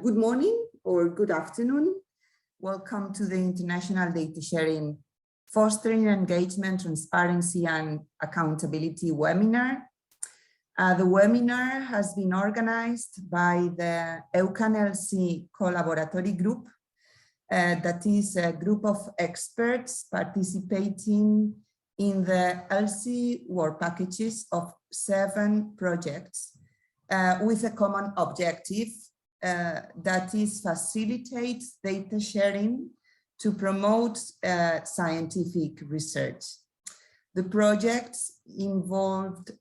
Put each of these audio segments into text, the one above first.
Good morning or good afternoon. Welcome to the International Data Sharing, Fostering Engagement, Transparency and Accountability webinar. The webinar has been organized by the EUCAN ELSI Collaboratory group. That is a group of experts participating in the ELSI work packages of 7 projects with a common objective that is facilitate data sharing to promote scientific research. The projects involved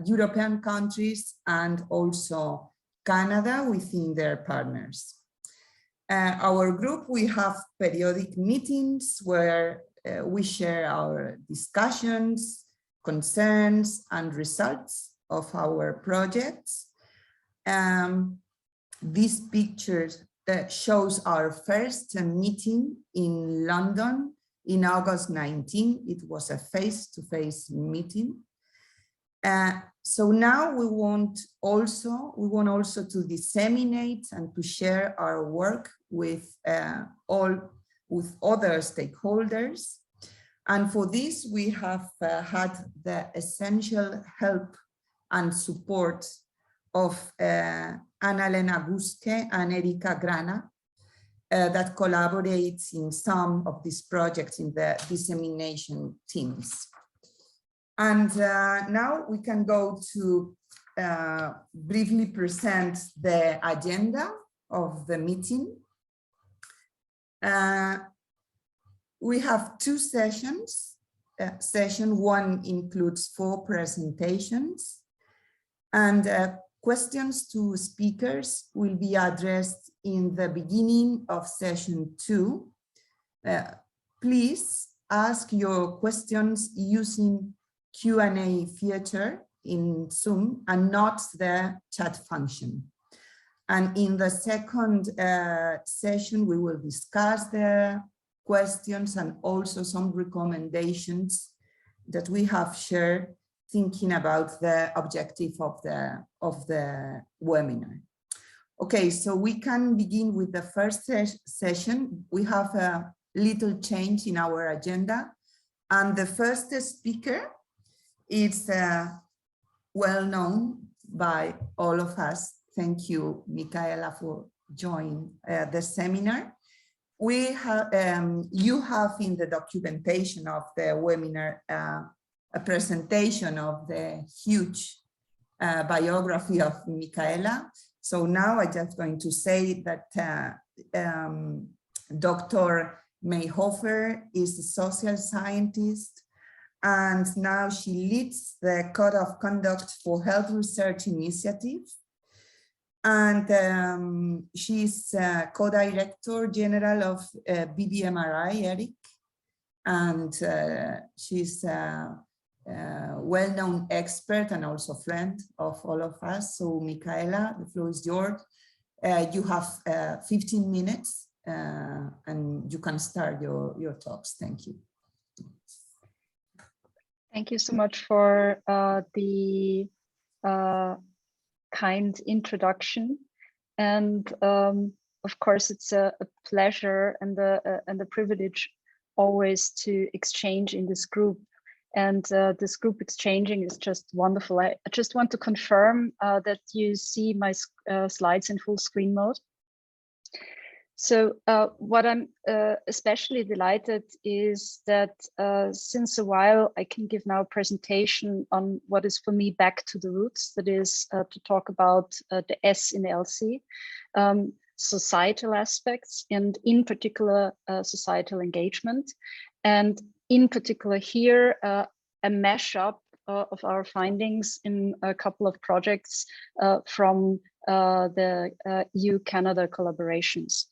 European countries and also Canada within their partners. Our group, we have periodic meetings where we share our discussions, concerns, and results of our projects. This picture shows our first meeting in London in August 19. It was a face-to-face meeting. So now we want also to disseminate and to share our work with other stakeholders. And for this, we have had the essential help and support of Anna-Lena Guske and Erika Grana that collaborates in some of these projects in the dissemination teams. And now we can go to briefly present the agenda of the meeting. We have 2 sessions. Session 1 includes 4 presentations, and questions to speakers will be addressed in the beginning of session 2. Please ask your questions using Q&A feature in Zoom and not the chat function. And in the second session, we will discuss the questions and also some recommendations that we have shared thinking about the objective of the webinar. Okay, so we can begin with the first session. We have a little change in our agenda, and the first speaker is well known by all of us. Thank you, Micaela, for joining the seminar. We have, you have in the documentation of the webinar a presentation of the huge biography of Micaela. So now I'm just going to say that Dr. Mayhofer is a social scientist, and now she leads the Code of Conduct for Health Research Initiative. And she's co-director general of BBMRI, Eric, and she's a well-known expert and also friend of all of us. So Micaela, the floor is yours. You have 15 minutes and you can start your talks. Thank you. Thank you so much for the kind introduction, and of course it's a pleasure and a privilege always to exchange in this group, and this group exchanging is just wonderful. I just want to confirm that you see my slides in full screen mode. So what I'm especially delighted is that since a while I can give now a presentation on what is for me back to the roots, that is to talk about the S in ELSI, societal aspects, and in particular societal engagement, and in particular here a mashup of our findings in a couple of projects from the EU-Canada collaborations.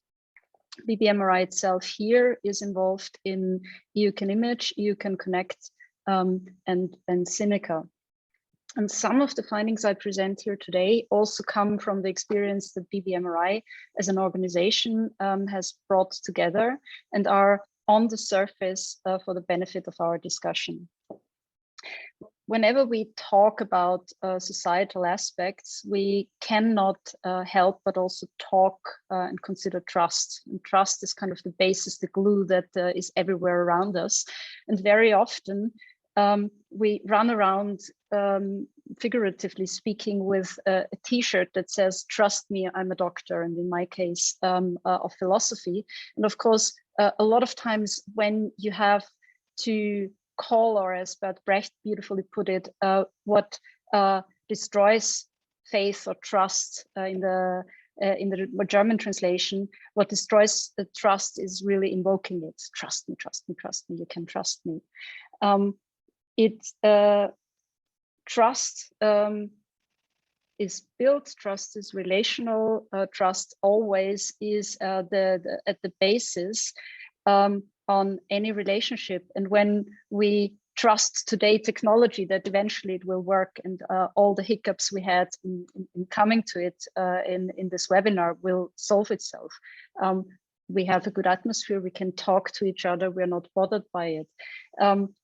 BBMRI itself here is involved in EUCANImage, EUCAN-Connect, and CINECA. And some of the findings I present here today also come from the experience that BBMRI as an organization has brought together and are on the surface for the benefit of our discussion. whenever we talk about societal aspects, we cannot help but also talk and consider trust. And trust is kind of the basis, the glue that is everywhere around us. And very often we run around, figuratively speaking, with a t-shirt that says, "Trust me, I'm a doctor," and in my case, of philosophy. And of course, a lot of times when you have to call, or as Bert Brecht beautifully put it, what destroys faith or trust in the German translation, what destroys the trust is really invoking it. Trust me, trust me, trust me, you can trust me. Trust is built, trust is relational, trust always is at the basis on any relationship. And when we trust today technology that eventually it will work, and all the hiccups we had in coming to it in this webinar will solve itself. We have a good atmosphere, we can talk to each other, we're not bothered by it.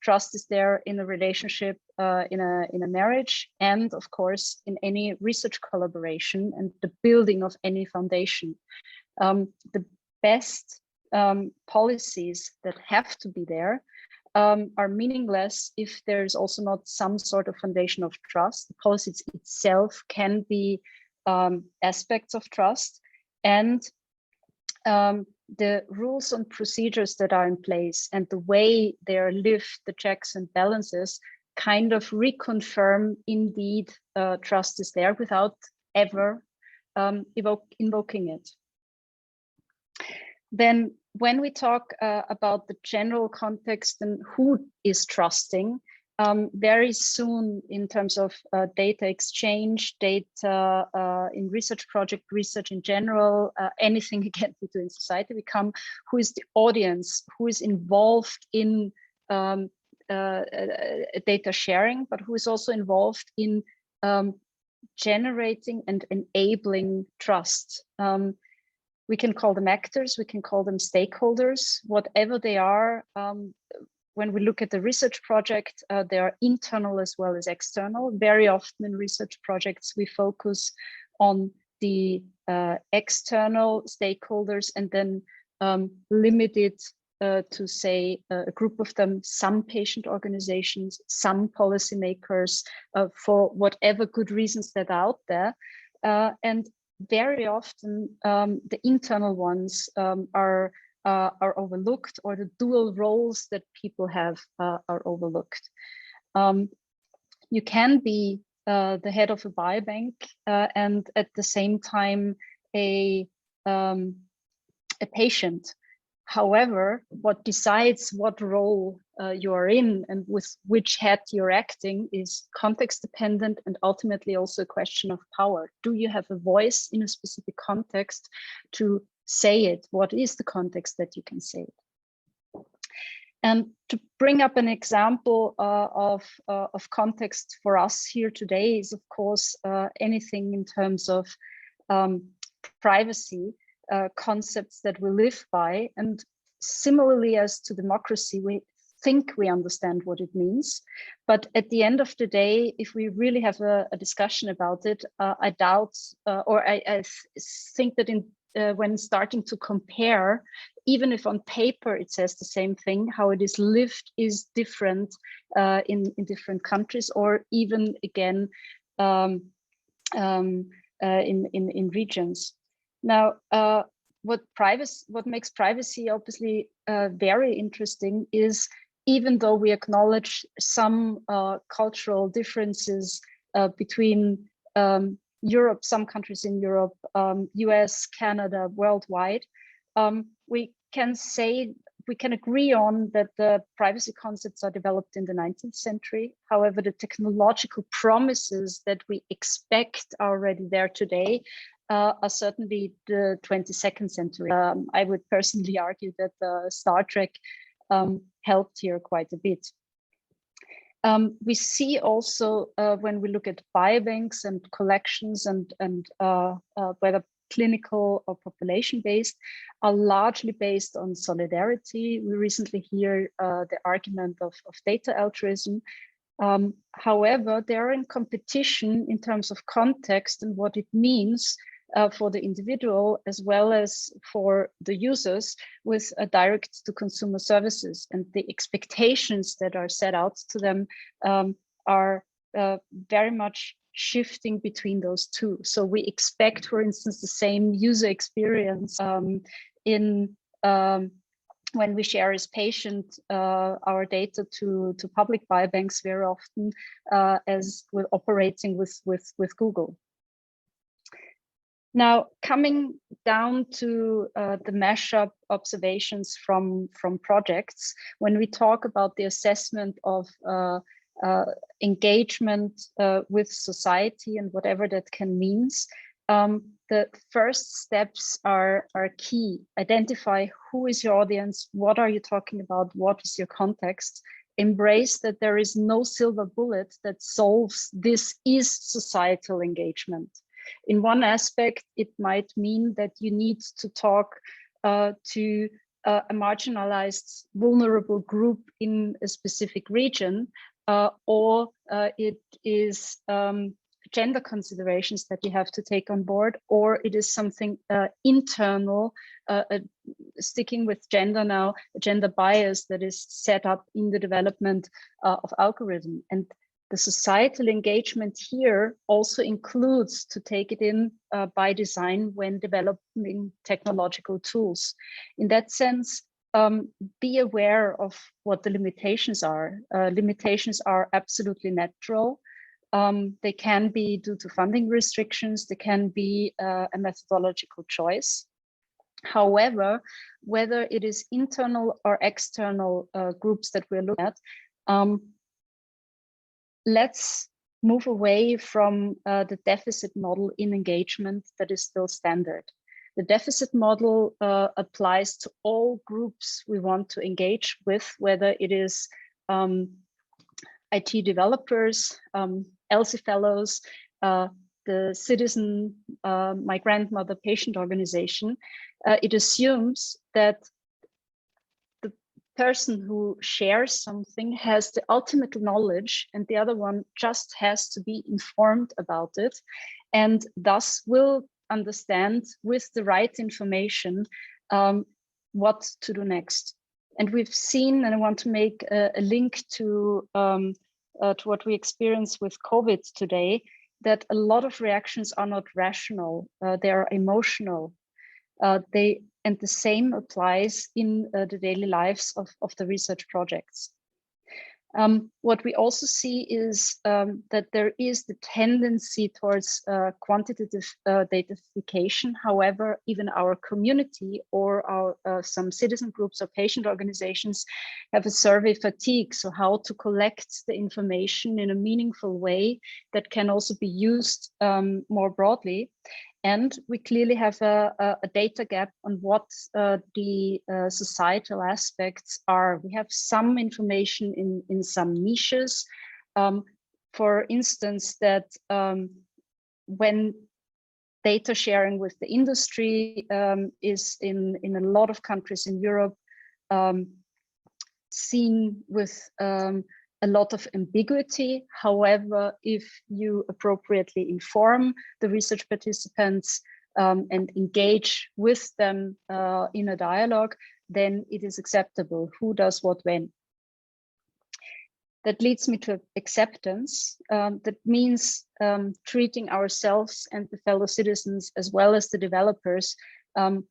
Trust is there in a relationship, in a marriage, and of course in any research collaboration and the building of any foundation. The best policies that have to be there are meaningless if there's also not some sort of foundation of trust. The policy itself can be aspects of trust, and the rules and procedures that are in place and the way they are lived, the checks and balances, kind of reconfirm indeed trust is there without ever invoking it. Then when we talk about the general context and who is trusting, very soon in terms of data exchange, data in research project, research in general, anything again we do in society, we come who is the audience, who is involved in data sharing, but who is also involved in generating and enabling trust. We can call them actors, we can call them stakeholders, whatever they are. When we look at the research project, they are internal as well as external. Very often in research projects, we focus on the external stakeholders and then limit it to say a group of them, some patient organizations, some policymakers, for whatever good reasons that are out there. And very often the internal ones are overlooked, or the dual roles that people have are overlooked. You can be the head of a biobank and at the same time a patient. However, what decides what role you are in and with which hat you're acting is context dependent, and ultimately also a question of power. Do you have a voice in a specific context to say it? What is the context that you can say it? And to bring up an example of context for us here today is, of course, anything in terms of privacy, concepts that we live by. And similarly as to democracy, we think we understand what it means. But at the end of the day, if we really have a discussion about it, I doubt, or I think that when starting to compare, even if on paper it says the same thing, how it is lived is different in different countries, or even again in regions. Now, what makes privacy obviously very interesting is, even though we acknowledge some cultural differences between Europe, some countries in Europe, US, Canada, worldwide, we can agree on that the privacy concepts are developed in the 19th century. However, the technological promises that we expect are already there today are certainly the 22nd century. I would personally argue that Star Trek helped here quite a bit. We see also when we look at biobanks and collections and whether clinical or population-based, are largely based on solidarity. We recently hear the argument of data altruism. However, they're in competition in terms of context and what it means for the individual as well as for the users with direct to consumer services, and the expectations that are set out to them are very much shifting between those two. So we expect, for instance, the same user experience when we share as patient our data to public biobanks very often as we're operating with Google. Now, coming down to the mashup observations from projects, when we talk about the assessment of engagement with society and whatever that can means, the first steps are key. Identify who is your audience, what are you talking about, what is your context. Embrace that there is no silver bullet that solves this is societal engagement. In one aspect, it might mean that you need to talk to a marginalized, vulnerable group in a specific region, or it is gender considerations that you have to take on board, or it is something internal, sticking with gender now, a gender bias that is set up in the development of algorithm. And the societal engagement here also includes to take it in by design when developing technological tools. In that sense, be aware of what the limitations are. Limitations are absolutely natural. They can be due to funding restrictions, they can be a methodological choice. However, whether it is internal or external groups that we're looking at, let's move away from the deficit model in engagement that is still standard. The deficit model applies to all groups we want to engage with, whether it is IT developers, ELSI fellows, the citizen, my grandmother patient organization. It assumes that the person who shares something has the ultimate knowledge and the other one just has to be informed about it, and thus will understand with the right information what to do next. And we've seen, and I want to make a link to what we experience with COVID today, that a lot of reactions are not rational, they are emotional. And the same applies in the daily lives of the research projects. What we also see is that there is the tendency towards quantitative datafication. However, even our community or our some citizen groups or patient organizations have a survey fatigue. So how to collect the information in a meaningful way that can also be used more broadly. And we clearly have a data gap on what the societal aspects are. We have some information in some niches. For instance, that when data sharing with the industry is in a lot of countries in Europe seen with a lot of ambiguity. However, if you appropriately inform the research participants and engage with them in a dialogue, then it is acceptable. Who does what when? That leads me to acceptance. That means treating ourselves and the fellow citizens as well as the developers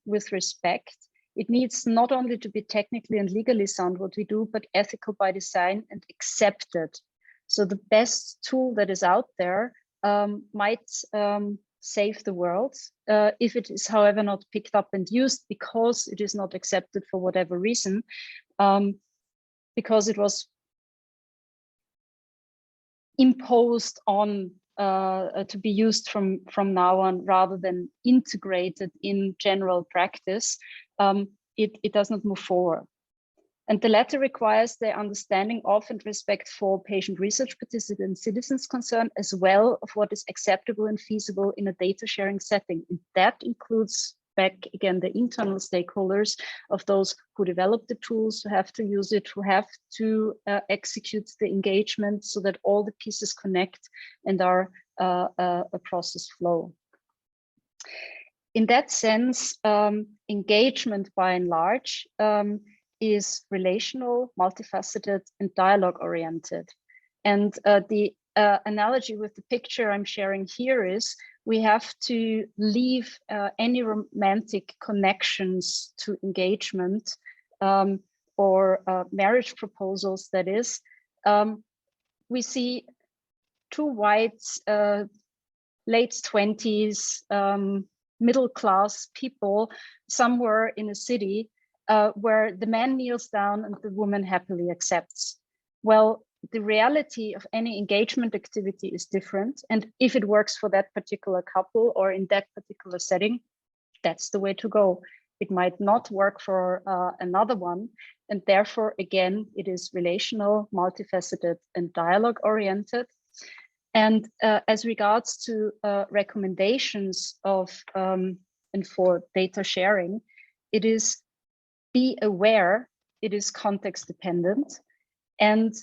with respect. It needs not only to be technically and legally sound what we do, but ethical by design and accepted. So the best tool that is out there might save the world if it is, however, not picked up and used because it is not accepted for whatever reason, because it was imposed on to be used from now on rather than integrated in general practice. It does not move forward. And the latter requires the understanding of and respect for patient research participants, citizens' concern, as well of what is acceptable and feasible in a data sharing setting. And that includes back again the internal stakeholders of those who develop the tools, who have to use it, who have to execute the engagement so that all the pieces connect and are a process flow. In that sense, engagement by and large is relational, multifaceted, and dialogue oriented. And the analogy with the picture I'm sharing here is we have to leave any romantic connections to engagement or marriage proposals, that is. We see two white, late 20s, middle-class people somewhere in a city where the man kneels down and the woman happily accepts. Well, the reality of any engagement activity is different. And if it works for that particular couple or in that particular setting, that's the way to go. It might not work for another one. And therefore, again, it is relational, multifaceted, and dialogue oriented. And as regards to recommendations of and for data sharing, it is be aware, it is context dependent, and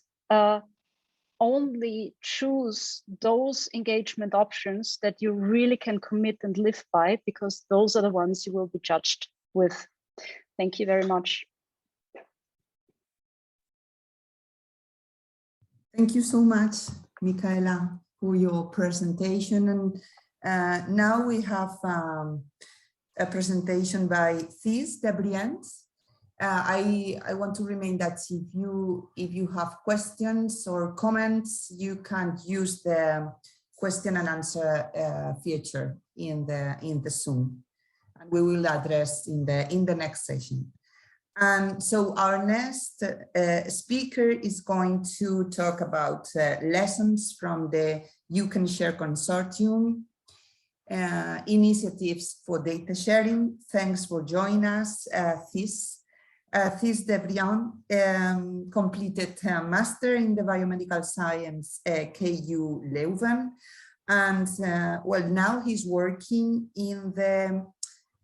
only choose those engagement options that you really can commit and live by, because those are the ones you will be judged with. Thank you very much. Thank you so much, Michaela, for your presentation. And now we have a presentation by Thys Debriant. I want to remind that if you have questions or comments, you can use the question and answer feature in the Zoom, and we will address in the next session. And so our next speaker is going to talk about lessons from the EUCANSHARE consortium, initiatives for data sharing. Thanks for joining us, Thys. Thys Debriant completed a master in the biomedical science KU Leuven, and well, now he's working in the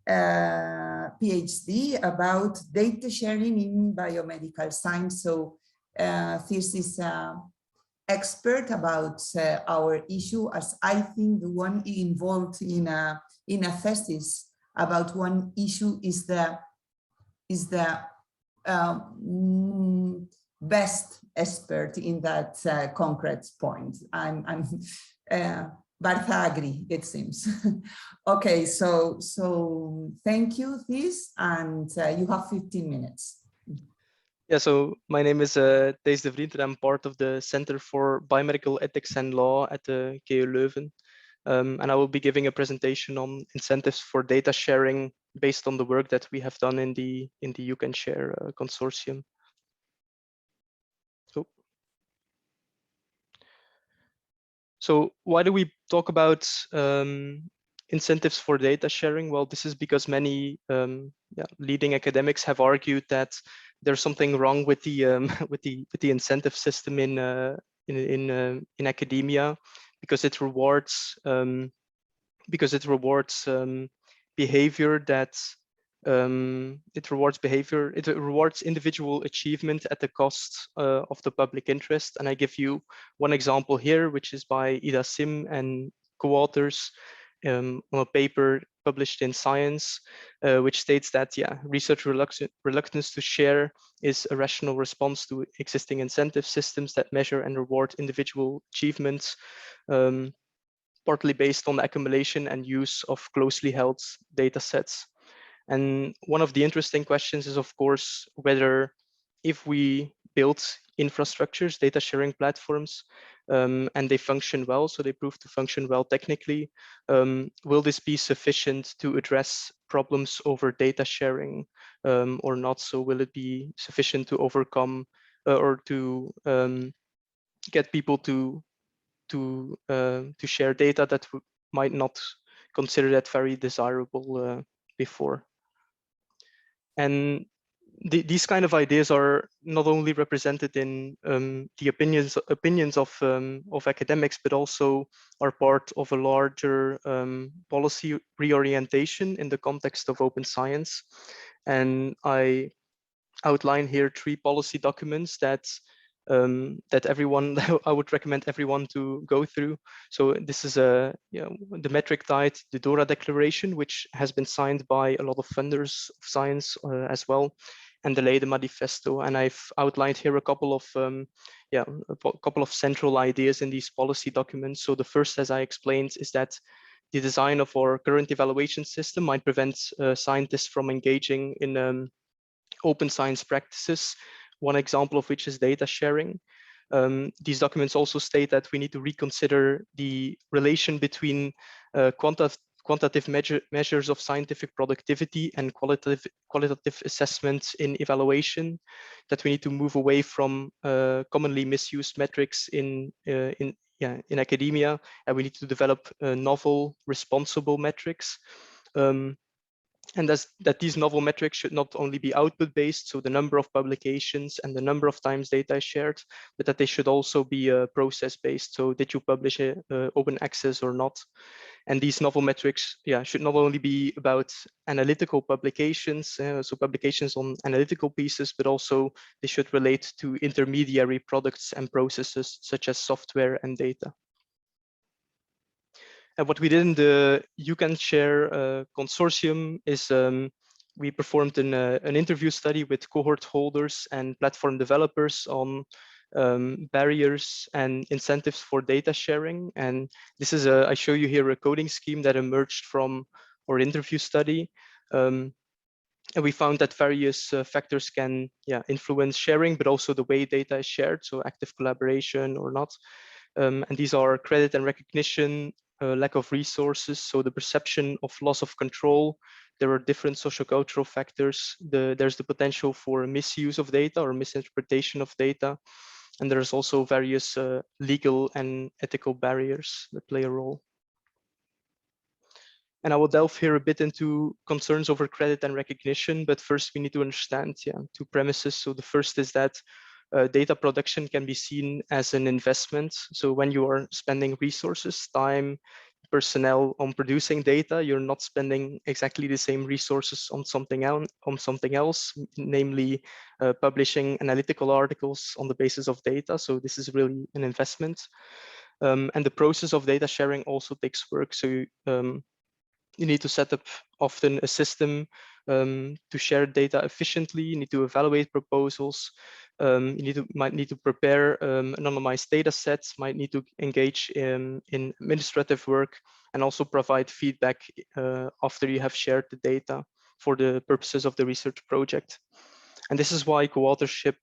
PhD about data sharing in biomedical science. So Thys is expert about our issue, as I think the one involved in a thesis about one issue is the best expert in that concrete point. Bartha agree, it seems. Okay, so thank you, Thys, and you have 15 minutes. Yeah, so my name is Thys Debriant, and I'm part of the Center for Biomedical Ethics and Law at the KU Leuven. And I will be giving a presentation on incentives for data sharing based on the work that we have done in the EUCANSHARE consortium. So why do we talk about incentives for data sharing? Well, this is because many leading academics have argued that there's something wrong with the incentive system in academia, because it rewards behavior that it rewards individual achievement at the cost of the public interest. And I give you one example here, which is by Ida Sim and co-authors on a paper published in Science, which states that research reluctance to share is a rational response to existing incentive systems that measure and reward individual achievements, partly based on the accumulation and use of closely held data sets. And one of the interesting questions is, of course, whether if we build infrastructures, data sharing platforms, and they function well, so they prove to function well technically, will this be sufficient to address problems over data sharing or not? So will it be sufficient to overcome or to get people to share data that might not consider that very desirable before? And these kind of ideas are not only represented in the opinions of academics, but also are part of a larger policy reorientation in the context of open science. And I outline here 3 policy documents that everyone I would recommend everyone to go through. So this is the metric tied, the DORA declaration, which has been signed by a lot of funders of science as well, and the Leiden Manifesto. And I've outlined here a couple of central ideas in these policy documents. So the first, as I explained, is that the design of our current evaluation system might prevent scientists from engaging in open science practices, one example of which is data sharing. These documents also state that we need to reconsider the relation between quantitative measures of scientific productivity and qualitative assessments in evaluation, that we need to move away from commonly misused metrics in academia, and we need to develop novel, responsible metrics. And that these novel metrics should not only be output-based, so the number of publications and the number of times data is shared, but that they should also be process-based. So did you publish open access or not? And these novel metrics should not only be about analytical publications, so publications on analytical pieces, but also they should relate to intermediary products and processes such as software and data. And what we did in the EUCANSHare consortium is we performed an interview study with cohort holders and platform developers on barriers and incentives for data sharing. And this is I show you here a coding scheme that emerged from our interview study. And we found that various factors can influence sharing, but also the way data is shared, so active collaboration or not. And these are credit and recognition, lack of resources, so the perception of loss of control. There are different sociocultural factors. There's the potential for misuse of data or misinterpretation of data. And there's also various legal and ethical barriers that play a role. And I will delve here a bit into concerns over credit and recognition, but first we need to understand 2 premises. So the first is that data production can be seen as an investment. So when you are spending resources, time, personnel on producing data, you're not spending exactly the same resources on something else, namely publishing analytical articles on the basis of data. So this is really an investment. And the process of data sharing also takes work. So you need to set up often a system to share data efficiently. You need to evaluate proposals. You might need to prepare anonymized data sets, might need to engage in administrative work, and also provide feedback after you have shared the data for the purposes of the research project. And this is why co-authorship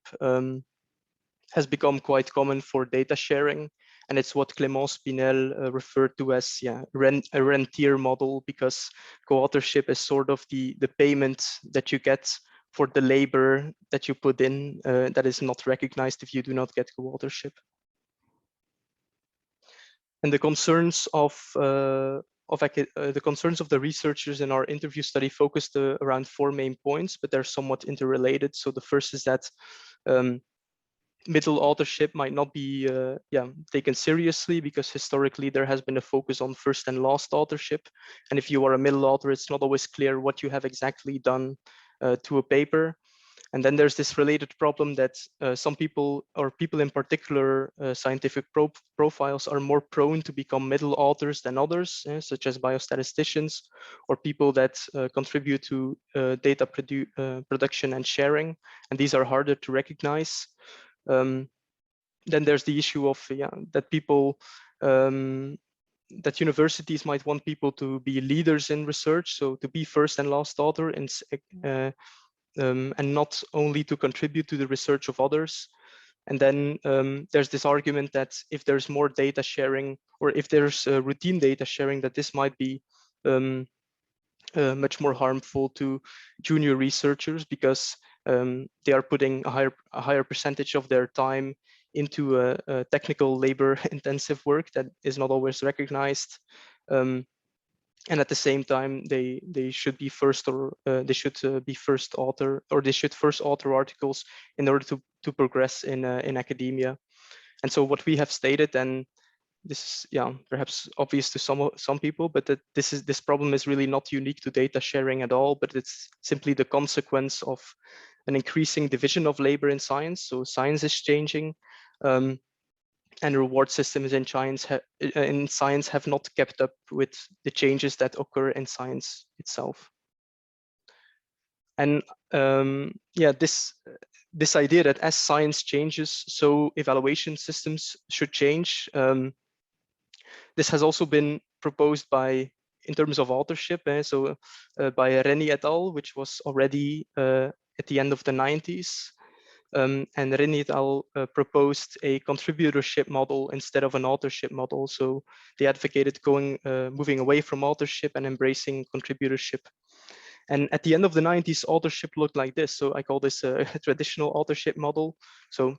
has become quite common for data sharing. And it's what Clémence Pinel referred to as a rentier model, because co-authorship is sort of the payment that you get for the labor that you put in that is not recognized if you do not get co-authorship. And the concerns of the researchers in our interview study focused around 4 main points, but they're somewhat interrelated. So the first is that middle authorship might not be taken seriously, because historically there has been a focus on first and last authorship. And if you are a middle author, it's not always clear what you have exactly done to a paper. And then there's this related problem that some people, or people in particular scientific profiles, are more prone to become middle authors than others, such as biostatisticians, or people that contribute to data production and sharing. And these are harder to recognize. Then there's the issue of that people that universities might want people to be leaders in research, so to be first and last author, and not only to contribute to the research of others. And then there's this argument that if there's more data sharing, or if there's routine data sharing, that this might be much more harmful to junior researchers, because they are putting a higher percentage of their time into a technical labor intensive work that is not always recognized. And at the same time, they should be first, or they should be first author, or they should first author articles in order to progress in academia. And so what we have stated, and this is, yeah, perhaps obvious to some people, but that this problem is really not unique to data sharing at all, but it's simply the consequence of an increasing division of labor in science. So science is changing, and reward systems in science have not kept up with the changes that occur in science itself. And yeah, this idea that as science changes, so evaluation systems should change. This has also been proposed in terms of authorship, by Rennie et al., which was already at the end of the 90s. And Rennie et al. Proposed a contributorship model instead of an authorship model. So they advocated moving away from authorship and embracing contributorship. And at the end of the 90s, authorship looked like this. So I call this a traditional authorship model. So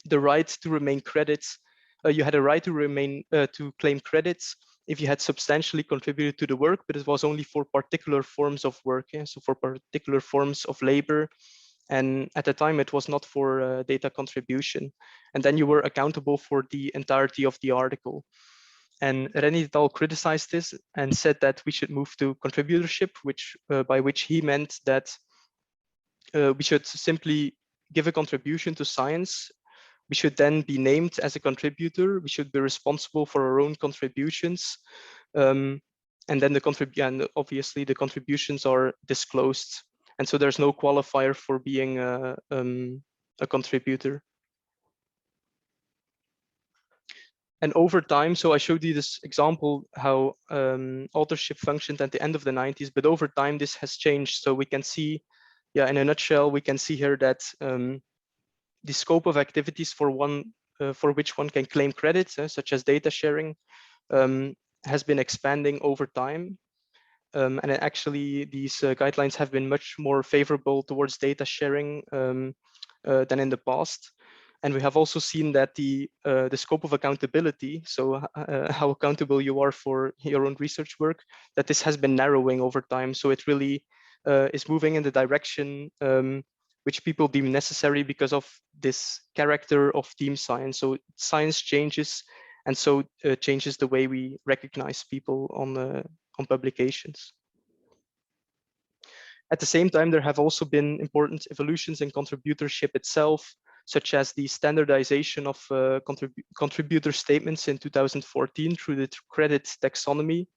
the right to remain credits, you had a right to claim credits if you had substantially contributed to the work, but it was only for particular forms of work. Yeah? So for particular forms of labor. And at the time, it was not for data contribution. And then you were accountable for the entirety of the article. And Rennie et al. Criticized this and said that we should move to contributorship, by which he meant that we should simply give a contribution to science. We should then be named as a contributor. We should be responsible for our own contributions. And then and obviously the contributions are disclosed. And so there's no qualifier for being a contributor. And over time, so I showed you this example, how authorship functioned at the end of the 90s, but over time this has changed. So we can see, yeah, in a nutshell, we can see here that the scope of activities for which one can claim credits, such as data sharing, has been expanding over time. And actually, these guidelines have been much more favorable towards data sharing than in the past. And we have also seen that the scope of accountability, so how accountable you are for your own research work, that this has been narrowing over time. So it really is moving in the direction which people deem necessary because of this character of team science. So science changes, and so changes the way we recognize people on publications. At the same time, there have also been important evolutions in contributorship itself, such as the standardization of contributor statements in 2014 through the credit taxonomy.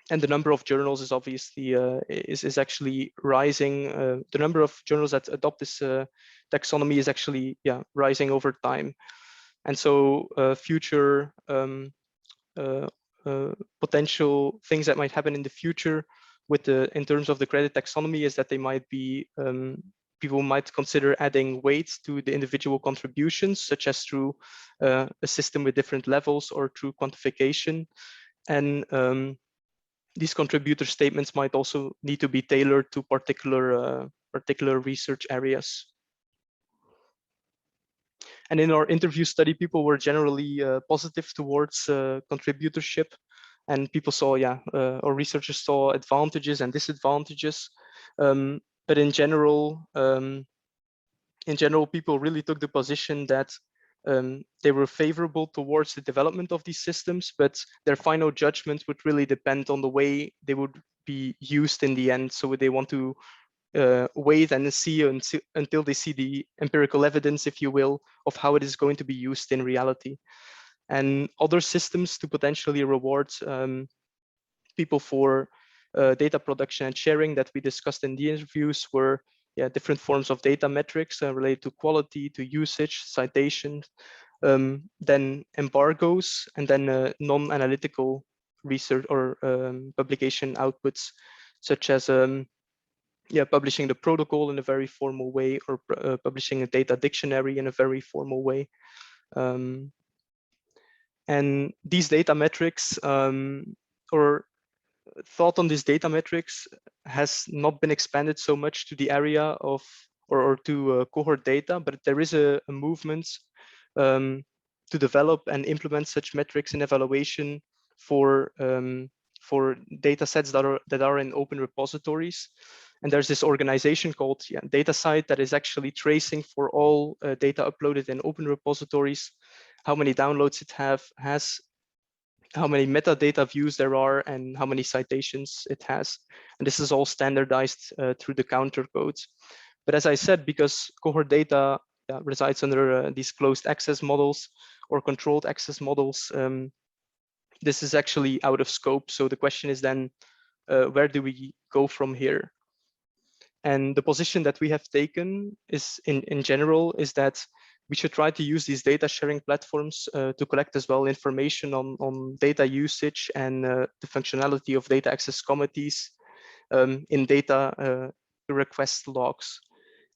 And the number of journals is obviously is actually rising. The number of journals that adopt this taxonomy is actually rising over time. And so future potential things that might happen in the future in terms of the credit taxonomy is that they might be people might consider adding weights to the individual contributions, such as through a system with different levels or through quantification. And these contributor statements might also need to be tailored to particular research areas. And in our interview study, people were generally positive towards contributorship, and people saw, or researchers saw advantages and disadvantages. But in general, people really took the position that they were favorable towards the development of these systems, but their final judgment would really depend on the way they would be used in the end. So they want to wait and see until they see the empirical evidence, if you will, of how it is going to be used in reality. And other systems to potentially reward people for data production and sharing that we discussed in the interviews were different forms of data metrics related to quality, to usage, citation, then embargoes, and then non-analytical research or publication outputs, such as publishing the protocol in a very formal way, or publishing a data dictionary in a very formal way. And these data metrics, or thought on these data metrics, has not been expanded so much to the area of or to cohort data, but there is a movement to develop and implement such metrics in evaluation for for data sets that are in open repositories. And there's this organization called DataCite that is actually tracing for all data uploaded in open repositories, how many downloads it has, how many metadata views there are, and how many citations it has. And this is all standardized through the counter codes. But as I said, because cohort data resides under these closed access models or controlled access models, this is actually out of scope. So the question is then, where do we go from here? And the position that we have taken is, in general, is that we should try to use these data sharing platforms to collect as well information on data usage and the functionality of data access committees in data request logs.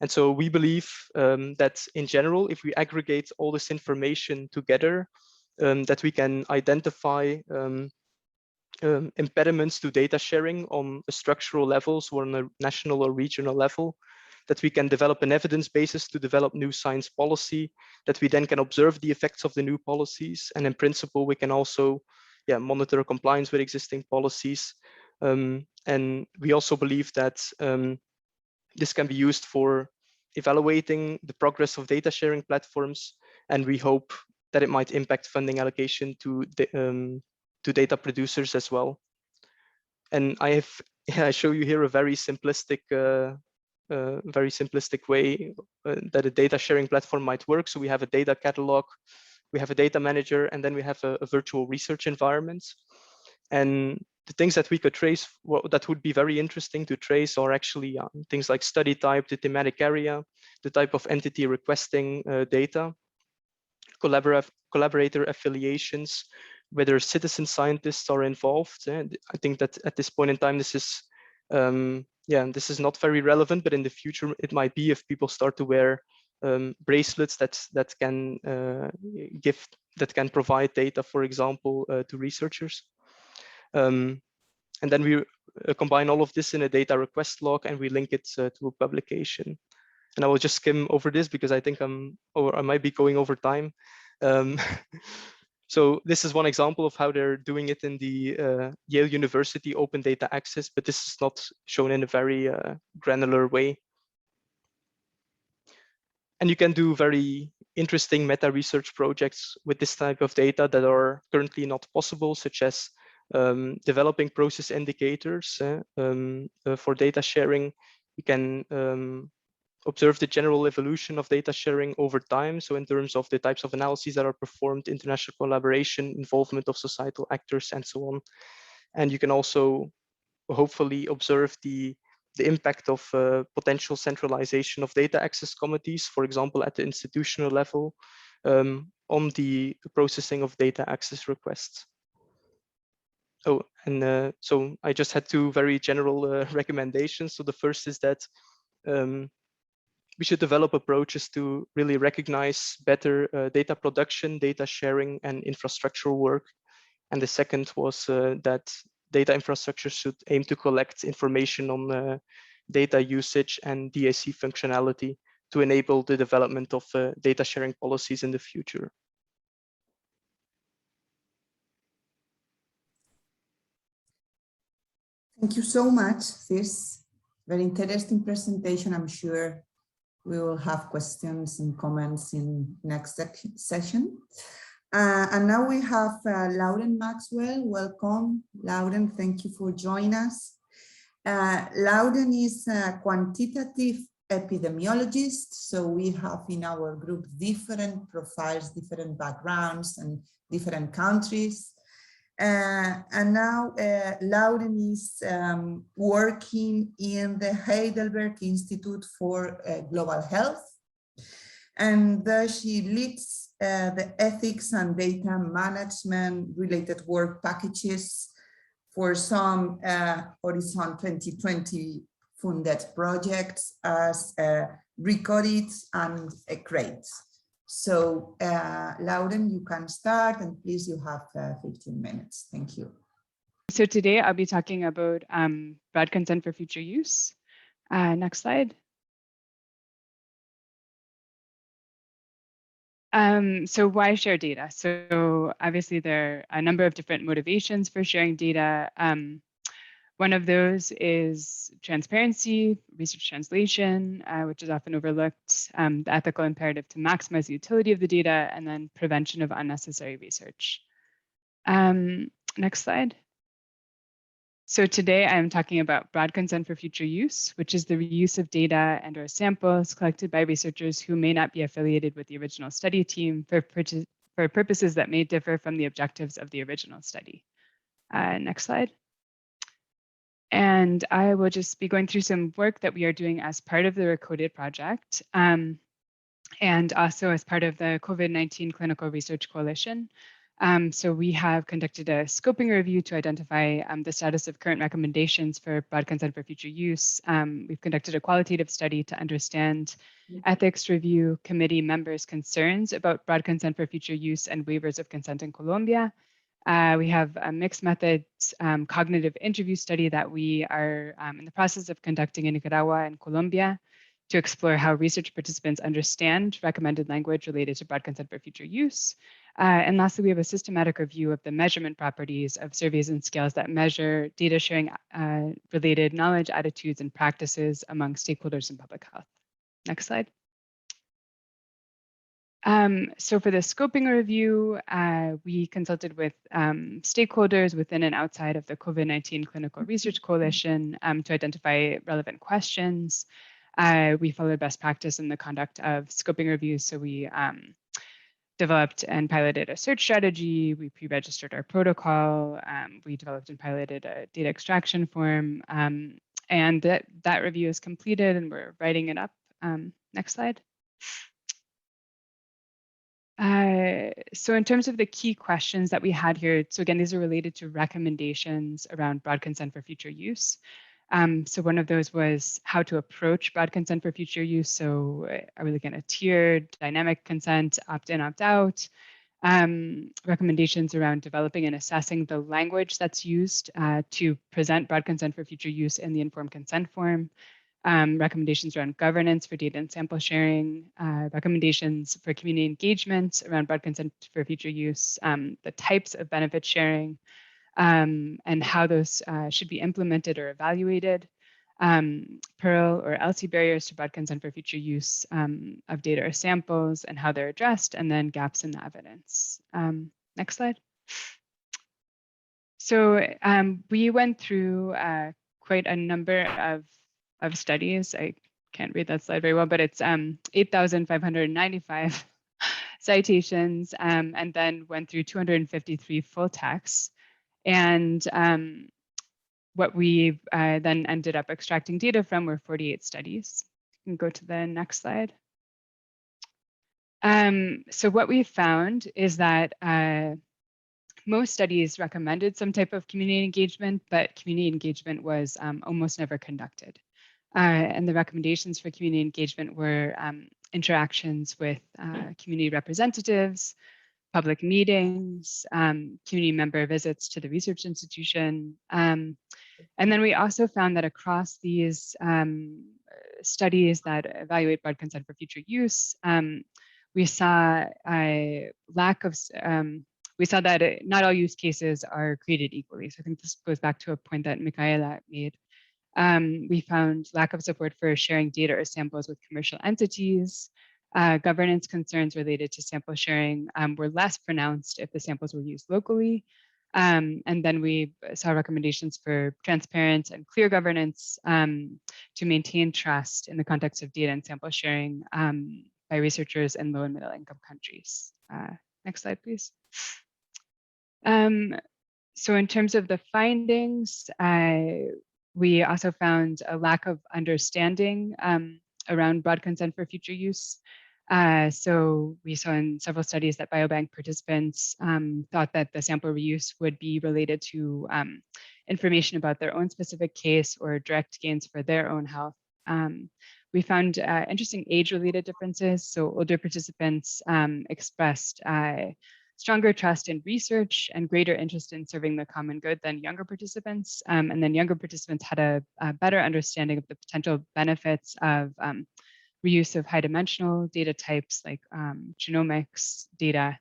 And so we believe that in general, if we aggregate all this information together, that we can identify impediments to data sharing on a structural levels or on a national or regional level, that we can develop an evidence basis to develop new science policy, that we then can observe the effects of the new policies. And in principle, we can also monitor compliance with existing policies. And we also believe that this can be used for evaluating the progress of data sharing platforms. And we hope that it might impact funding allocation to data producers as well. And I show you here a very simplistic way that a data sharing platform might work. So we have a data catalog, we have a data manager, and then we have a virtual research environment. And the things that we could trace, that would be very interesting to trace, are actually things like study type, the thematic area, the type of entity requesting data, collaborator affiliations, whether citizen scientists are involved. And I think that at this point in time, this is this is not very relevant, but in the future it might be if people start to wear bracelets that can provide data, for example, to researchers. And then we combine all of this in a data request log, and we link it to a publication. And I will just skim over this because I think I might be going over time. So this is one example of how they're doing it in the Yale University Open Data Access, but this is not shown in a very granular way. And you can do very interesting meta research projects with this type of data that are currently not possible, such as developing process indicators for data sharing. You can observe the general evolution of data sharing over time. So in terms of the types of analyses that are performed, international collaboration, involvement of societal actors, and so on. And you can also hopefully observe the impact of potential centralization of data access committees, for example, at the institutional level, on the processing of data access requests. Oh, and so I just had two very general recommendations. So the first is that we should develop approaches to really recognize better data production, data sharing, and infrastructural work. And the second was that data infrastructure should aim to collect information on data usage and DAC functionality to enable the development of data sharing policies in the future. Thank you so much. This very interesting presentation. I'm sure we will have questions and comments in next session. And now we have Lauren Maxwell. Welcome, Lauren. Thank you for joining us. Lauren is a quantitative epidemiologist. So we have in our group different profiles, different backgrounds, and different countries. And now Lauren is working in the Heidelberg Institute for Global Health. And there she leads the ethics and data management related work packages for some Horizon 2020 funded projects as ReCoD-ID and CREATE. So Lauren, you can start, and please, you have 15 minutes. Thank you. So today I'll be talking about broad consent for future use. Next slide. So why share data? So obviously there are a number of different motivations for sharing data. One of those is transparency, research translation, which is often overlooked, the ethical imperative to maximize the utility of the data, and then prevention of unnecessary research. Next slide. So today I'm talking about broad consent for future use, which is the reuse of data and/or samples collected by researchers who may not be affiliated with the original study team for purposes that may differ from the objectives of the original study. Next slide. And I will just be going through some work that we are doing as part of the ReCoD-ID project, and also as part of the COVID-19 Clinical Research Coalition. So we have conducted a scoping review to identify the status of current recommendations for broad consent for future use. We've conducted a qualitative study to understand ethics review committee members' concerns about broad consent for future use and waivers of consent in Colombia. We have a mixed methods cognitive interview study that we are in the process of conducting in Nicaragua and Colombia to explore how research participants understand recommended language related to broad consent for future use. And lastly, we have a systematic review of the measurement properties of surveys and scales that measure data sharing related knowledge, attitudes, and practices among stakeholders in public health. Next slide. So for the scoping review, we consulted with stakeholders within and outside of the COVID-19 Clinical Research Coalition to identify relevant questions. We followed best practice in the conduct of scoping reviews. So we developed and piloted a search strategy. We pre-registered our protocol. We developed and piloted a data extraction form. And that review is completed and we're writing it up. Next slide. So in terms of the key questions that we had here, so again, these are related to recommendations around broad consent for future use. So one of those was how to approach broad consent for future use. So are we looking at a tiered, dynamic consent, opt-in, opt-out? Recommendations around developing and assessing the language that's used to present broad consent for future use in the informed consent form. Recommendations around governance for data and sample sharing, recommendations for community engagement around broad consent for future use, the types of benefit sharing, and how those should be implemented or evaluated, Pearl or ELSI barriers to broad consent for future use of data or samples and how they're addressed, and then gaps in the evidence. Next slide. So we went through quite a number of studies. I can't read that slide very well, but it's 8,595 citations, and then went through 253 full texts. And what we then ended up extracting data from were 48 studies. You can go to the next slide. So what we found is that most studies recommended some type of community engagement, but community engagement was almost never conducted. And the recommendations for community engagement were interactions with community representatives, public meetings, community member visits to the research institution. And then we also found that across these studies that evaluate broad consent for future use, we saw a lack of, we saw that not all use cases are created equally. So I think this goes back to a point that Michaela made. We found lack of support for sharing data or samples with commercial entities. Governance concerns related to sample sharing were less pronounced if the samples were used locally. And then we saw recommendations for transparent and clear governance to maintain trust in the context of data and sample sharing by researchers in low and middle income countries. Next slide, please. So in terms of the findings, we also found a lack of understanding around broad consent for future use. So we saw in several studies that biobank participants thought that the sample reuse would be related to information about their own specific case or direct gains for their own health. We found interesting age-related differences. So older participants expressed stronger trust in research and greater interest in serving the common good than younger participants. And then younger participants had a better understanding of the potential benefits of reuse of high dimensional data types like genomics data,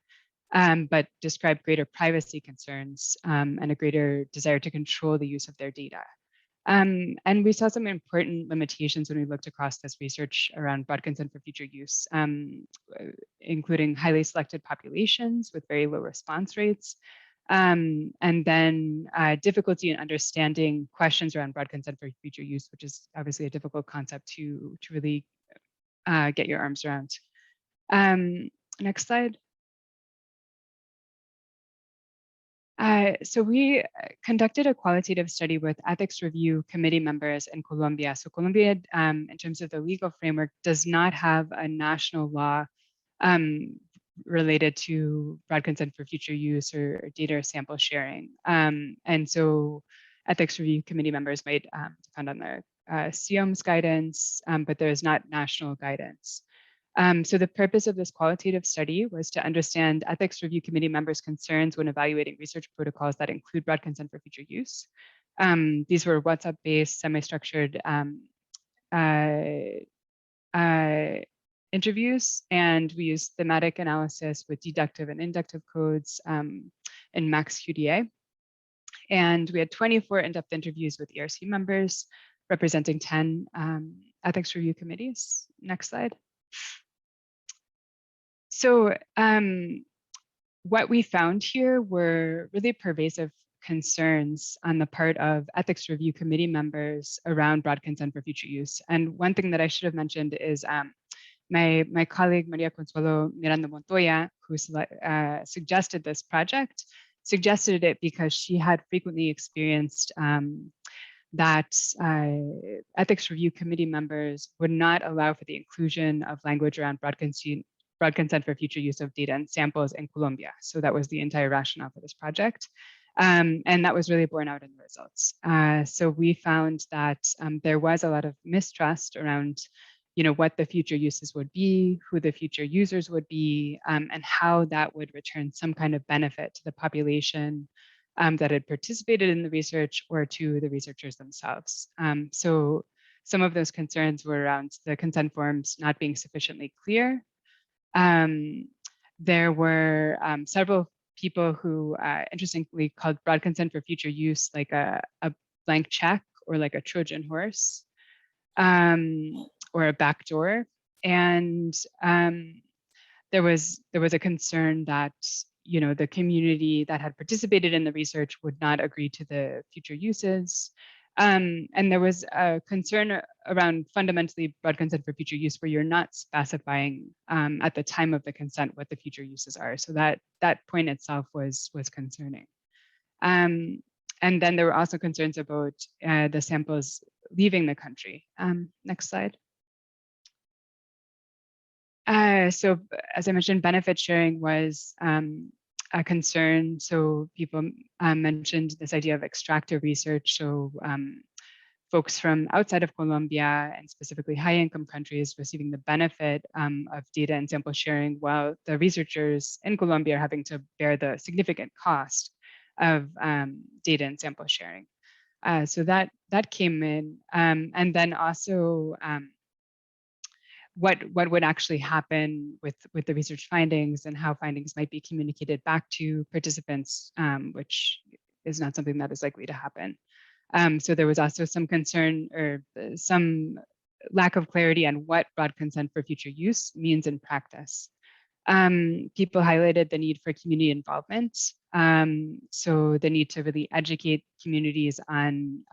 but describe greater privacy concerns and a greater desire to control the use of their data. And we saw some important limitations when we looked across this research around broad consent for future use, including highly selected populations with very low response rates, and then difficulty in understanding questions around broad consent for future use, which is obviously a difficult concept to really get your arms around. Next slide. So we conducted a qualitative study with ethics review committee members in Colombia. So Colombia, in terms of the legal framework, does not have a national law related to broad consent for future use or data or sample sharing. And so ethics review committee members might depend on the CIOM's guidance, but there is not national guidance. So the purpose of this qualitative study was to understand ethics review committee members' concerns when evaluating research protocols that include broad consent for future use. These were WhatsApp-based, semi-structured interviews, and we used thematic analysis with deductive and inductive codes in Max QDA. And we had 24 in-depth interviews with ERC members representing 10 ethics review committees. Next slide. So what we found here were really pervasive concerns on the part of ethics review committee members around broad consent for future use. And one thing that I should have mentioned is my colleague Maria Consuelo Miranda Montoya, who suggested this project, suggested it because she had frequently experienced that ethics review committee members would not allow for the inclusion of language around broad consent for future use of data and samples in Colombia. So that was the entire rationale for this project. And that was really borne out in the results. So we found that there was a lot of mistrust around what the future uses would be, who the future users would be, and how that would return some kind of benefit to the population that had participated in the research or to the researchers themselves. So some of those concerns were around the consent forms not being sufficiently clear. There were several people who interestingly called broad consent for future use like a blank check or like a Trojan horse or a backdoor. And there was a concern that the community that had participated in the research would not agree to the future uses. And there was a concern around fundamentally broad consent for future use where you're not specifying at the time of the consent what the future uses are. So that point itself was concerning. And then there were also concerns about the samples leaving the country. Next slide. So as I mentioned, benefit sharing was a concern. So people mentioned this idea of extractive research. So folks from outside of Colombia and specifically high-income countries receiving the benefit of data and sample sharing, while the researchers in Colombia are having to bear the significant cost of data and sample sharing. So that came in, and then also what would actually happen with the research findings and how findings might be communicated back to participants, which is not something that is likely to happen. So there was also some concern or some lack of clarity on what broad consent for future use means in practice. People highlighted the need for community involvement. So the need to really educate communities on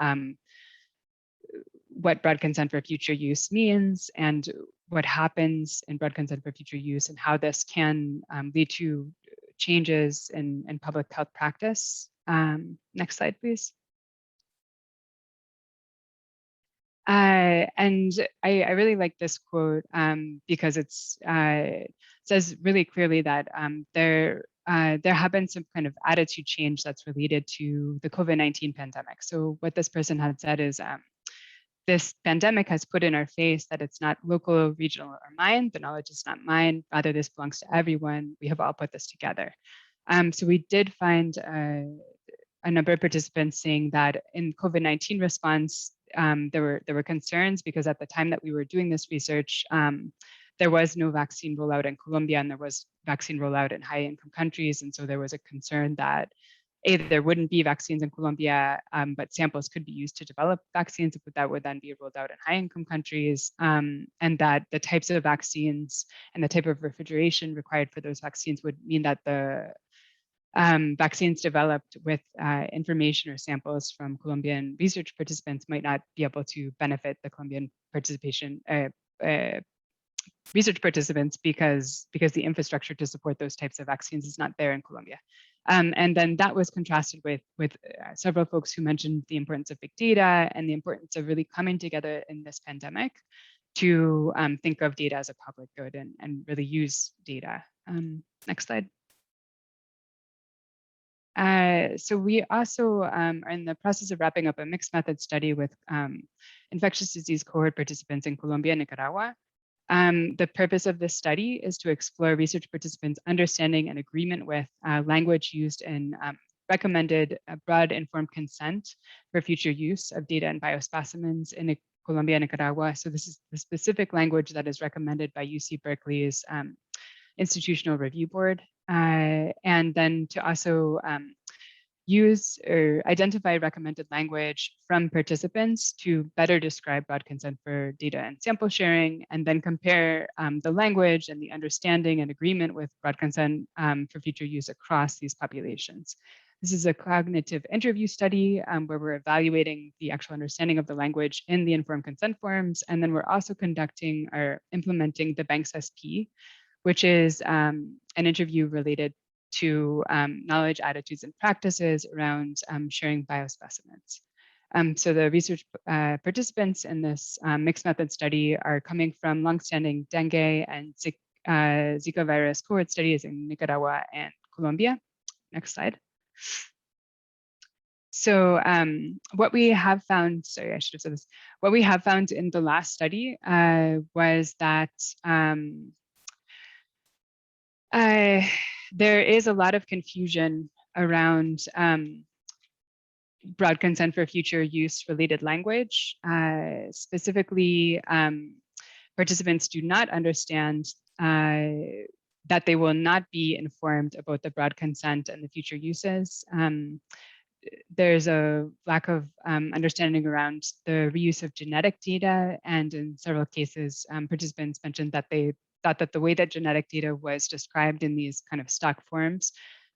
what broad consent for future use means and what happens in broad consent for future use and how this can lead to changes in public health practice. Next slide, please. And I really like this quote because it says really clearly that there have been some kind of attitude change that's related to the COVID-19 pandemic. So what this person had said is, this pandemic has put in our face that it's not local, regional, or mine. The knowledge is not mine. Rather, this belongs to everyone. We have all put this together. So we did find a number of participants saying that in COVID-19 response, there were concerns because at the time that we were doing this research, there was no vaccine rollout in Colombia and there was vaccine rollout in high income countries. And so there was a concern that there wouldn't be vaccines in Colombia, but samples could be used to develop vaccines, but that would then be rolled out in high income countries, and that the types of vaccines and the type of refrigeration required for those vaccines would mean that the vaccines developed with information or samples from Colombian research participants might not be able to benefit the Colombian research participants because the infrastructure to support those types of vaccines is not there in Colombia. And then that was contrasted with several folks who mentioned the importance of big data and the importance of really coming together in this pandemic to think of data as a public good and really use data. Next slide. So we also are in the process of wrapping up a mixed method study with infectious disease cohort participants in Colombia and Nicaragua. The purpose of this study is to explore research participants' understanding and agreement with language used in recommended broad informed consent for future use of data and biospecimens in Colombia and Nicaragua. So this is the specific language that is recommended by UC Berkeley's Institutional Review Board. And then to also use or identify recommended language from participants to better describe broad consent for data and sample sharing, and then compare the language and the understanding and agreement with broad consent for future use across these populations. This is a cognitive interview study where we're evaluating the actual understanding of the language in the informed consent forms, and then we're also conducting or implementing the Banks SP, which is an interview related to knowledge, attitudes, and practices around sharing biospecimens. So the research participants in this mixed method study are coming from longstanding dengue and Zika virus cohort studies in Nicaragua and Colombia. Next slide. So what we have found, sorry, I should have said this. What we have found in the last study was that there is a lot of confusion around broad consent for future use related language. Specifically, participants do not understand that they will not be informed about the broad consent and the future uses. There's a lack of understanding around the reuse of genetic data, and in several cases, participants mentioned that they thought that the way that genetic data was described in these kind of stock forms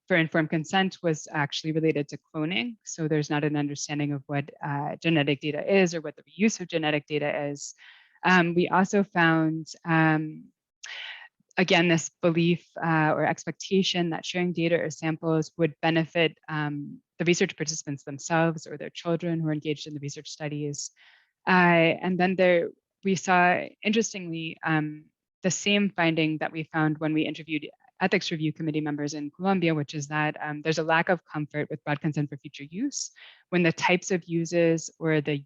for informed consent was actually related to cloning. So there's not an understanding of what genetic data is or what the reuse of genetic data is. We also found, again, this belief or expectation that sharing data or samples would benefit the research participants themselves or their children who are engaged in the research studies. And then we saw, interestingly, the same finding that we found when we interviewed ethics review committee members in Colombia, which is that there's a lack of comfort with broad consent for future use when the types of uses or the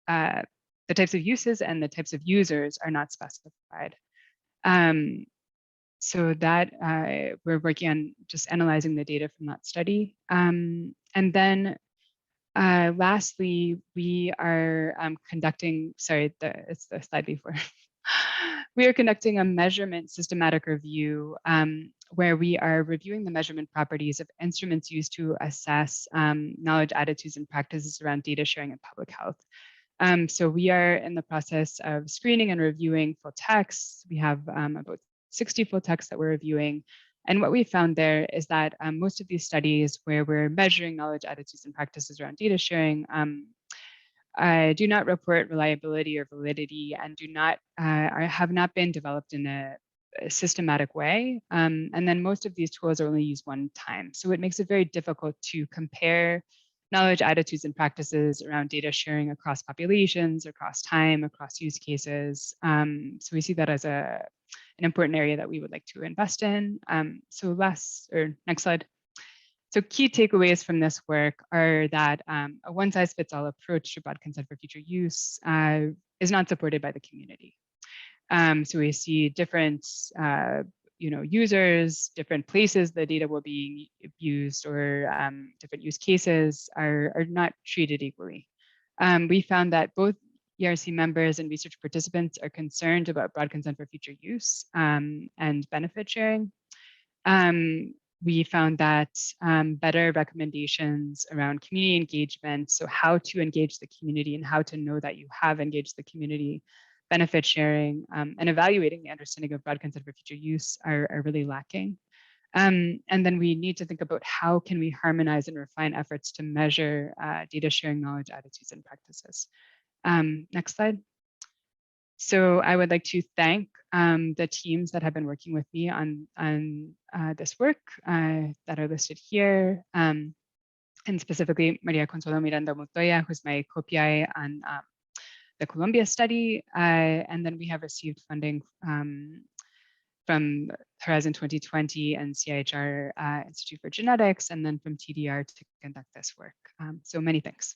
types of uses and the types of users are not specified. So that we're working on just analyzing the data from that study. And then lastly, we are conducting, sorry, it's the slide before. We are conducting a measurement systematic review where we are reviewing the measurement properties of instruments used to assess knowledge, attitudes, and practices around data sharing and public health. So we are in the process of screening and reviewing full texts. We have about 60 full texts that we're reviewing. And what we found there is that most of these studies where we're measuring knowledge, attitudes, and practices around data sharing do not report reliability or validity and do not have not been developed in a systematic way. And then most of these tools are only used one time. So it makes it very difficult to compare knowledge, attitudes, and practices around data sharing across populations, across time, across use cases. So we see that as an important area that we would like to invest in. So next slide. So key takeaways from this work are that a one-size-fits-all approach to broad consent for future use is not supported by the community. So we see different users, different places the data will be used, or different use cases are not treated equally. We found that both ERC members and research participants are concerned about broad consent for future use and benefit sharing. We found that better recommendations around community engagement, so how to engage the community and how to know that you have engaged the community, benefit sharing, and evaluating the understanding of broad consent for future use are really lacking. And then we need to think about how can we harmonize and refine efforts to measure data sharing knowledge, attitudes, and practices. Next slide. So I would like to thank the teams that have been working with me on this work that are listed here, and specifically Maria Consuelo Miranda Montoya, who's my co-PI on the Colombia study, and then we have received funding from Horizon 2020 and CIHR Institute for Genetics, and then from TDR to conduct this work. So many thanks.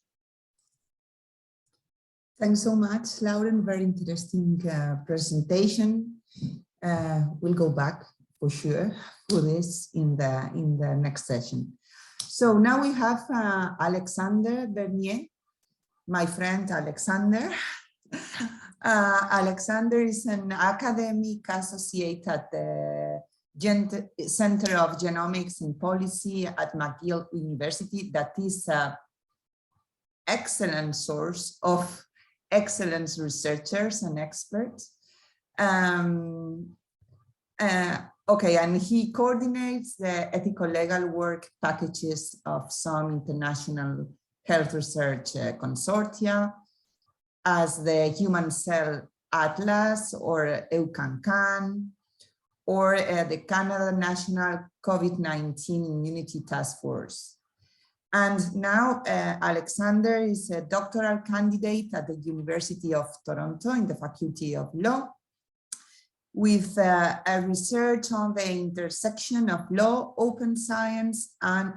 Thanks so much, Lauren. Very interesting presentation. We'll go back for sure for this in the next session. So now we have Alexander Bernier, my friend Alexander. Alexander is an academic associate at the Center of Genomics and Policy at McGill University. That is an excellent source of excellent researchers and experts. Okay, and he coordinates the ethical legal work packages of some international health research consortia, as the Human Cell Atlas or EUCAN-Can, or the Canada National COVID-19 Immunity Task Force. And now Alexander is a doctoral candidate at the University of Toronto in the Faculty of Law, with a research on the intersection of law, open science, and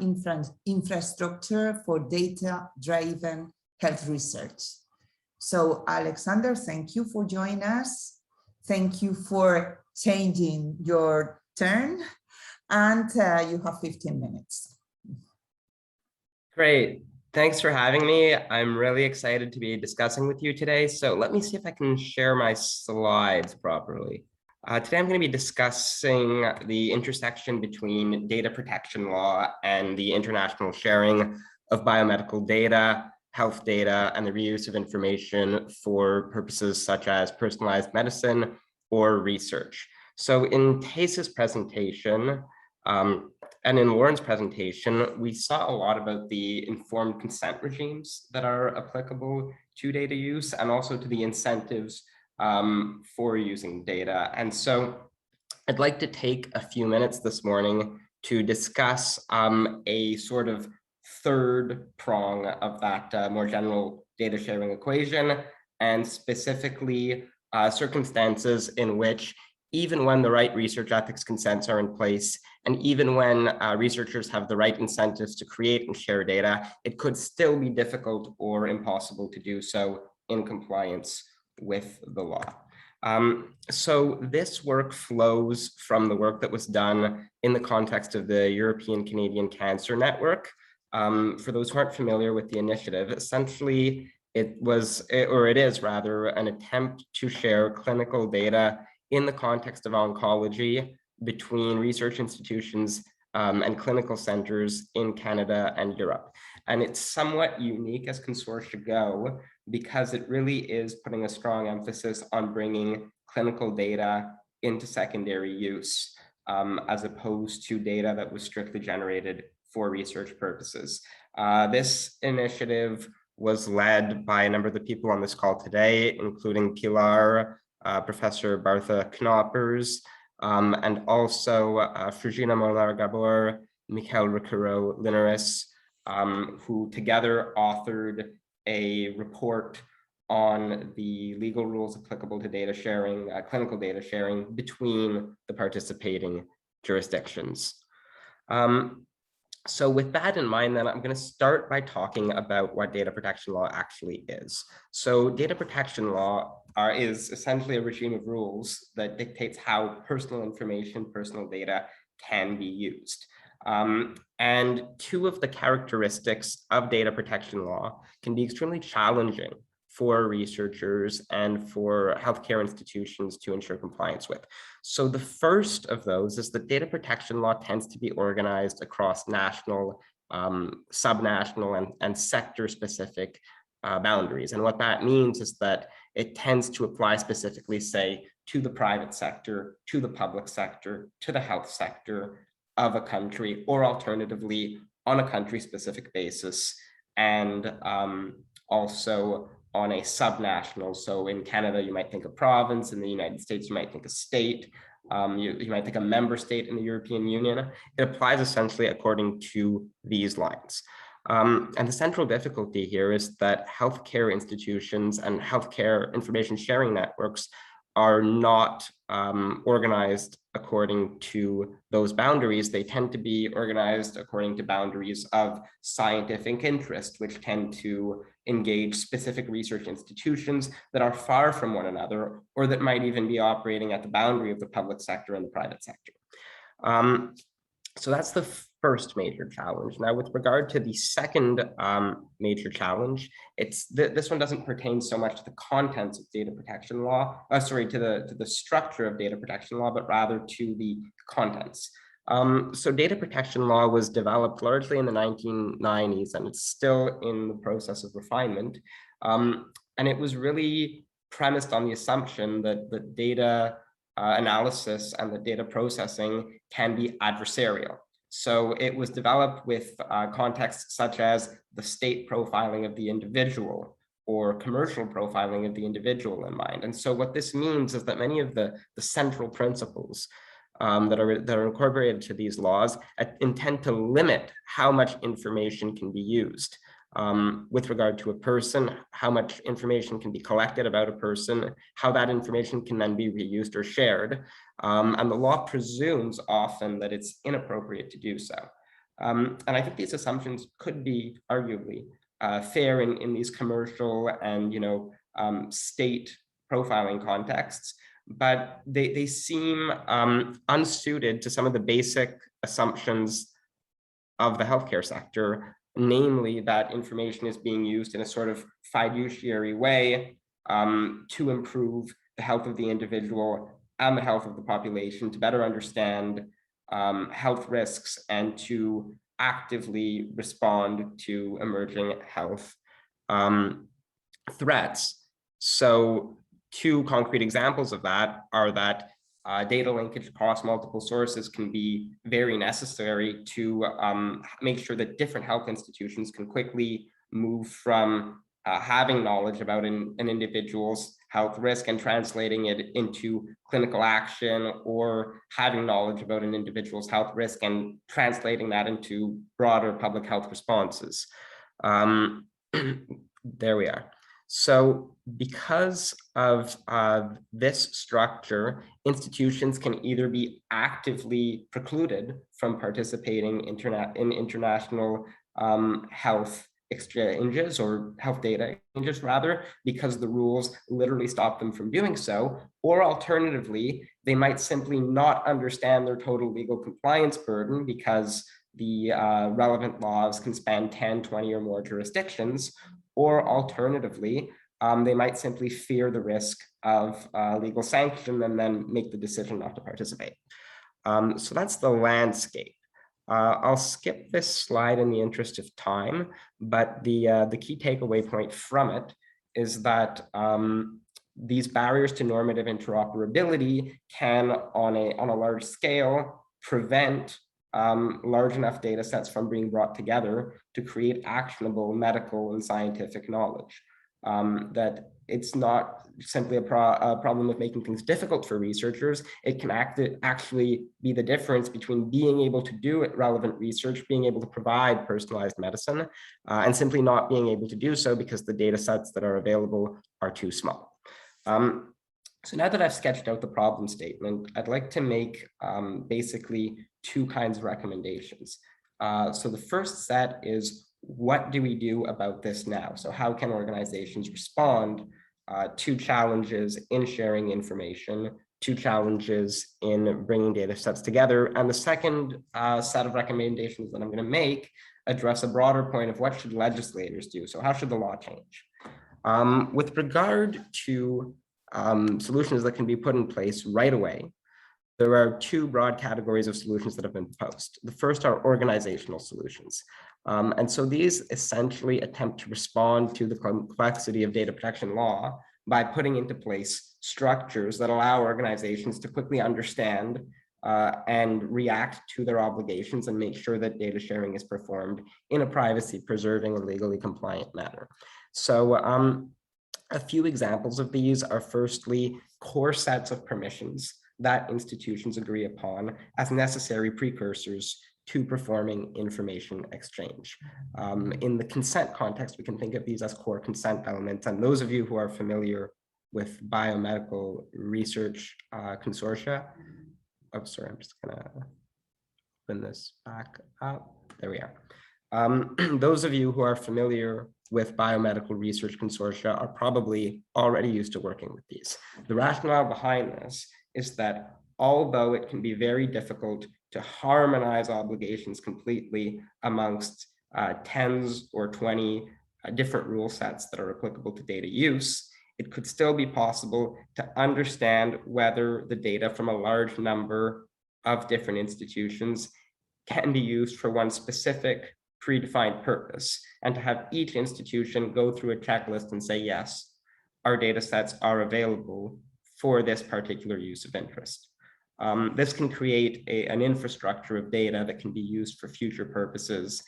infrastructure for data-driven health research. So Alexander, thank you for joining us. Thank you for changing your turn, and you have 15 minutes. Great. Thanks for having me. I'm really excited to be discussing with you today. So let me see if I can share my slides properly. Today I'm going to be discussing the intersection between data protection law and the international sharing of biomedical data, health data, and the reuse of information for purposes such as personalized medicine or research. So in Tase's presentation, and in Lauren's presentation, we saw a lot about the informed consent regimes that are applicable to data use and also to the incentives for using data. And so I'd like to take a few minutes this morning to discuss a sort of third prong of that more general data sharing equation, and specifically circumstances in which even when the right research ethics consents are in place, and even when researchers have the right incentives to create and share data, it could still be difficult or impossible to do so in compliance with the law. So this work flows from the work that was done in the context of the European-Canadian Cancer Network. For those who aren't familiar with the initiative, essentially it is rather an attempt to share clinical data in the context of oncology between research institutions and clinical centers in Canada and Europe. And it's somewhat unique as consortia go, because it really is putting a strong emphasis on bringing clinical data into secondary use, as opposed to data that was strictly generated for research purposes. This initiative was led by a number of the people on this call today, including Pilar, Professor Bartha Knoppers, and also Frigina Molar-Gabor, Michael Recaro-Linares, who together authored a report on the legal rules applicable to data sharing, clinical data sharing between the participating jurisdictions. So with that in mind, then I'm going to start by talking about what data protection law actually is. So data protection law is essentially a regime of rules that dictates how personal information, personal data can be used. And two of the characteristics of data protection law can be extremely challenging for researchers and for healthcare institutions to ensure compliance with. So the first of those is that data protection law tends to be organized across national, subnational, and sector-specific boundaries. And what that means is that it tends to apply specifically, say, to the private sector, to the public sector, to the health sector of a country, or alternatively on a country-specific basis, and also on a subnational. So in Canada, you might think a province. In the United States, you might think a state. You might think a member state in the European Union. It applies essentially according to these lines. And the central difficulty here is that healthcare institutions and healthcare information sharing networks are not organized according to those boundaries. They tend to be organized according to boundaries of scientific interest, which tend to engage specific research institutions that are far from one another, or that might even be operating at the boundary of the public sector and the private sector. So that's the first major challenge. Now, with regard to the second major challenge, this one doesn't pertain so much to the contents of data protection law, to the structure of data protection law, but rather to the contents. So data protection law was developed largely in the 1990s, and it's still in the process of refinement. And it was really premised on the assumption that the data analysis and the data processing can be adversarial. So it was developed with contexts such as the state profiling of the individual or commercial profiling of the individual in mind. And so what this means is that many of the central principles that are incorporated to these laws intend to limit how much information can be used. With regard to a person, how much information can be collected about a person, how that information can then be reused or shared. And the law presumes often that it's inappropriate to do so. And I think these assumptions could be arguably fair in these commercial and state profiling contexts, but they seem unsuited to some of the basic assumptions of the healthcare sector, namely that information is being used in a sort of fiduciary way to improve the health of the individual and the health of the population, to better understand health risks and to actively respond to emerging health threats. So two concrete examples of that are that data linkage across multiple sources can be very necessary to make sure that different health institutions can quickly move from having knowledge about an individual's health risk and translating it into clinical action, or having knowledge about an individual's health risk and translating that into broader public health responses. There we are. So because of this structure, institutions can either be actively precluded from participating in international health exchanges, or health data exchanges rather, because the rules literally stop them from doing so, or alternatively, they might simply not understand their total legal compliance burden because the relevant laws can span 10, 20 or more jurisdictions, or alternatively, they might simply fear the risk of legal sanction and then make the decision not to participate. So that's the landscape. I'll skip this slide in the interest of time, but the key takeaway point from it is that these barriers to normative interoperability can, on a large scale, prevent large enough data sets from being brought together to create actionable medical and scientific knowledge. That it's not simply a problem of making things difficult for researchers. It can actually be the difference between being able to do relevant research, being able to provide personalized medicine, and simply not being able to do so because the data sets that are available are too small. So now that I've sketched out the problem statement, I'd like to make basically two kinds of recommendations. So the first set is, what do we do about this now? So how can organizations respond to challenges in sharing information, to challenges in bringing data sets together? And the second set of recommendations that I'm going to make address a broader point of what should legislators do? So how should the law change? With regard to solutions that can be put in place right away, there are two broad categories of solutions that have been proposed. The first are organizational solutions. And so these essentially attempt to respond to the complexity of data protection law by putting into place structures that allow organizations to quickly understand and react to their obligations and make sure that data sharing is performed in a privacy-preserving and legally compliant manner. So a few examples of these are firstly core sets of permissions that institutions agree upon as necessary precursors to performing information exchange. In the consent context, we can think of these as core consent elements. And those of you who are familiar with biomedical research consortia, oh, sorry, I'm just gonna open this back up. There we are. Those of you who are familiar with biomedical research consortia are probably already used to working with these. The rationale behind this is that although it can be very difficult to harmonize obligations completely amongst tens or 20 different rule sets that are applicable to data use, it could still be possible to understand whether the data from a large number of different institutions can be used for one specific predefined purpose, and to have each institution go through a checklist and say, yes, our data sets are available for this particular use of interest. This can create an infrastructure of data that can be used for future purposes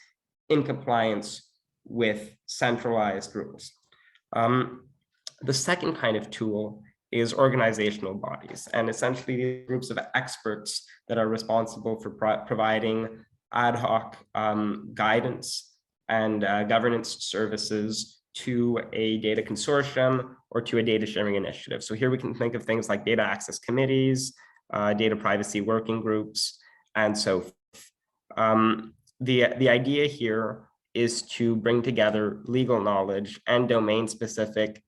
in compliance with centralized rules. The second kind of tool is organizational bodies, and essentially groups of experts that are responsible for providing ad hoc guidance and governance services to a data consortium or to a data sharing initiative. So here we can think of things like data access committees, data privacy working groups, and so forth. The idea here is to bring together legal knowledge and domain-specific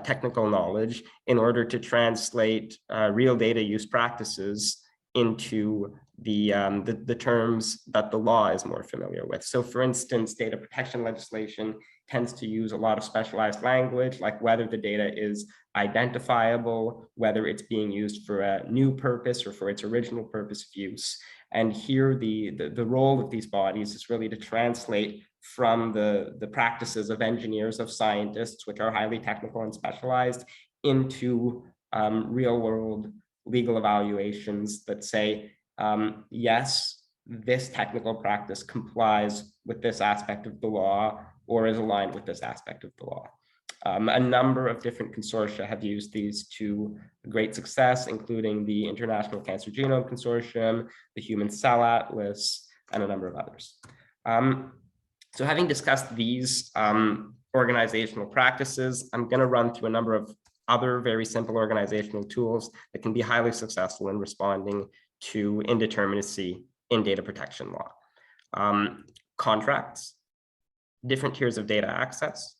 technical knowledge in order to translate real data use practices into the terms that the law is more familiar with. So for instance, data protection legislation tends to use a lot of specialized language, like whether the data is identifiable, whether it's being used for a new purpose or for its original purpose of use. And here the role of these bodies is really to translate from the practices of engineers, of scientists, which are highly technical and specialized, into real world legal evaluations that say, yes, this technical practice complies with this aspect of the law or is aligned with this aspect of the law. A number of different consortia have used these to great success, including the International Cancer Genome Consortium, the Human Cell Atlas, and a number of others. So having discussed these organizational practices, I'm going to run through a number of other very simple organizational tools that can be highly successful in responding to indeterminacy in data protection law. Contracts, different tiers of data access,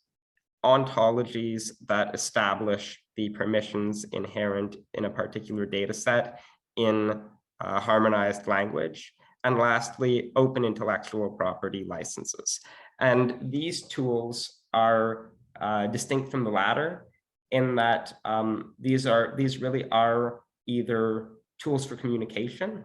ontologies that establish the permissions inherent in a particular data set in harmonized language, and lastly, open intellectual property licenses. And these tools are distinct from the latter in that these really are either tools for communication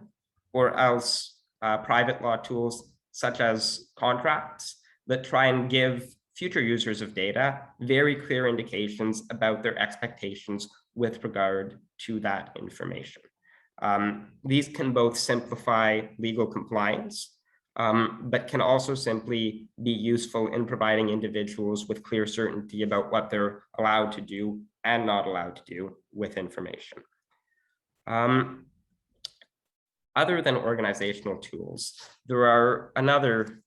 or else private law tools such as contracts that try and give future users of data very clear indications about their expectations with regard to that information. These can both simplify legal compliance, but can also simply be useful in providing individuals with clear certainty about what they're allowed to do and not allowed to do with information. Other than organizational tools, there are another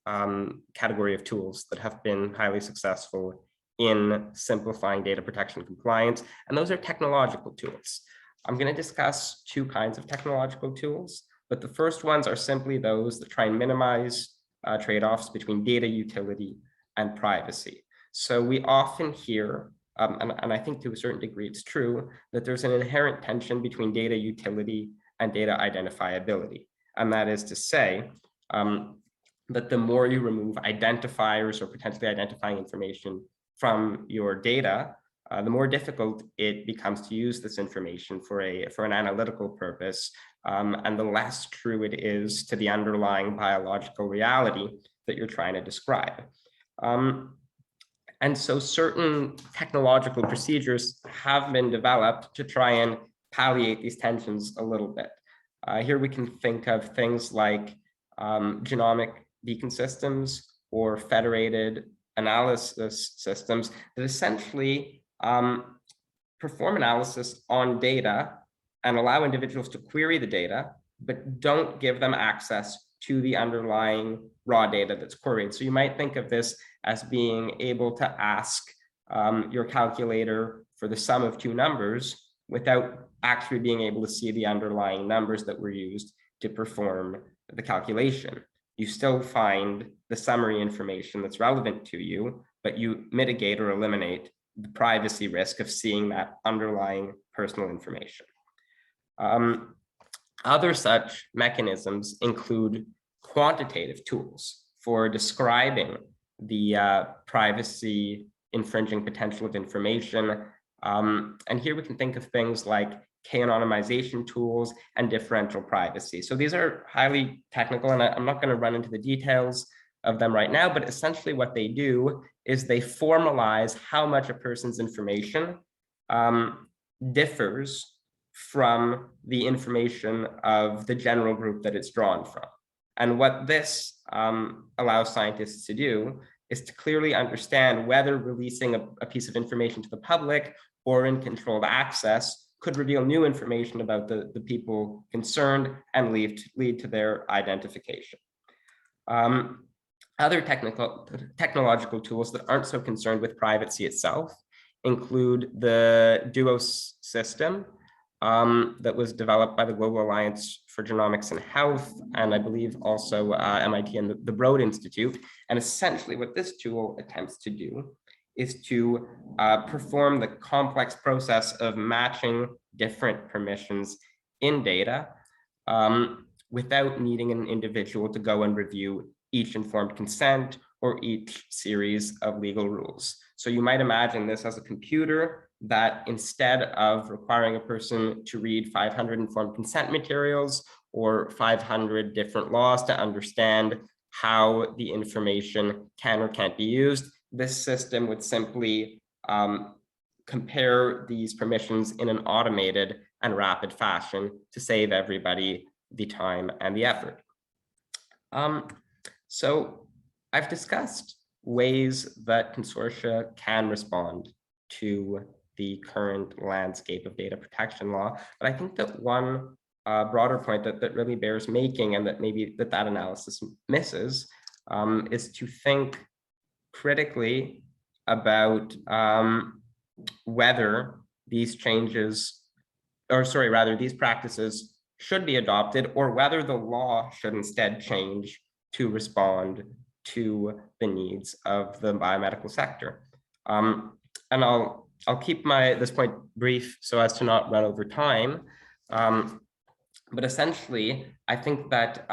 category of tools that have been highly successful in simplifying data protection compliance, and those are technological tools. I'm going to discuss two kinds of technological tools, but the first ones are simply those that try and minimize trade-offs between data utility and privacy. So we often hear, and I think to a certain degree it's true, that there's an inherent tension between data utility and data identifiability. And that is to say that the more you remove identifiers or potentially identifying information from your data, the more difficult it becomes to use this information for an analytical purpose, and the less true it is to the underlying biological reality that you're trying to describe. And so certain technological procedures have been developed to try and palliate these tensions a little bit. Here we can think of things like genomic beacon systems or federated analysis systems that essentially perform analysis on data and allow individuals to query the data, but don't give them access to the underlying raw data that's queried. So you might think of this as being able to ask your calculator for the sum of two numbers without actually being able to see the underlying numbers that were used to perform the calculation. You still find the summary information that's relevant to you, but you mitigate or eliminate the privacy risk of seeing that underlying personal information. Other such mechanisms include quantitative tools for describing the privacy infringing potential of information. And here we can think of things like K-anonymization tools and differential privacy. So these are highly technical, and I'm not going to run into the details of them right now, but essentially what they do is they formalize how much a person's information differs from the information of the general group that it's drawn from. And what this allows scientists to do is to clearly understand whether releasing a piece of information to the public or in controlled access could reveal new information about the people concerned and lead to their identification. Other technological tools that aren't so concerned with privacy itself include the DUOS system that was developed by the Global Alliance for Genomics and Health, and I believe also MIT and the Broad Institute. And essentially what this tool attempts to do is to perform the complex process of matching different permissions in data without needing an individual to go and review each informed consent or each series of legal rules. So you might imagine this as a computer that instead of requiring a person to read 500 informed consent materials or 500 different laws to understand how the information can or can't be used, this system would simply compare these permissions in an automated and rapid fashion to save everybody the time and the effort. So I've discussed ways that consortia can respond to the current landscape of data protection law, but I think that one broader point that really bears making, and that maybe that analysis misses, is to think critically about whether these changes, or sorry, rather these practices should be adopted, or whether the law should instead change to respond to the needs of the biomedical sector. And I'll keep this point brief so as to not run over time. But essentially, I think that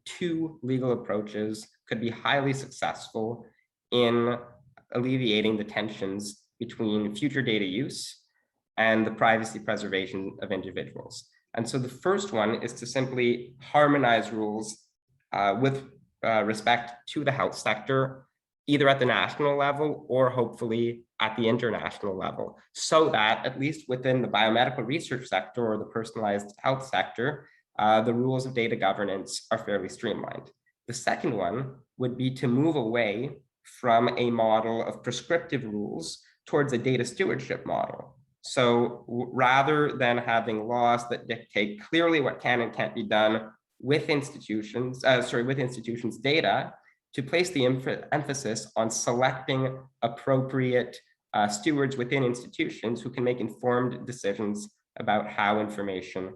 two legal approaches could be highly successful in alleviating the tensions between future data use and the privacy preservation of individuals. And so the first one is to simply harmonize rules with respect to the health sector, either at the national level or hopefully at the international level, so that at least within the biomedical research sector or the personalized health sector, the rules of data governance are fairly streamlined. The second one would be to move away from a model of prescriptive rules towards a data stewardship model. So rather than having laws that dictate clearly what can and can't be done with institutions' data, to place the emphasis on selecting appropriate stewards within institutions who can make informed decisions about how information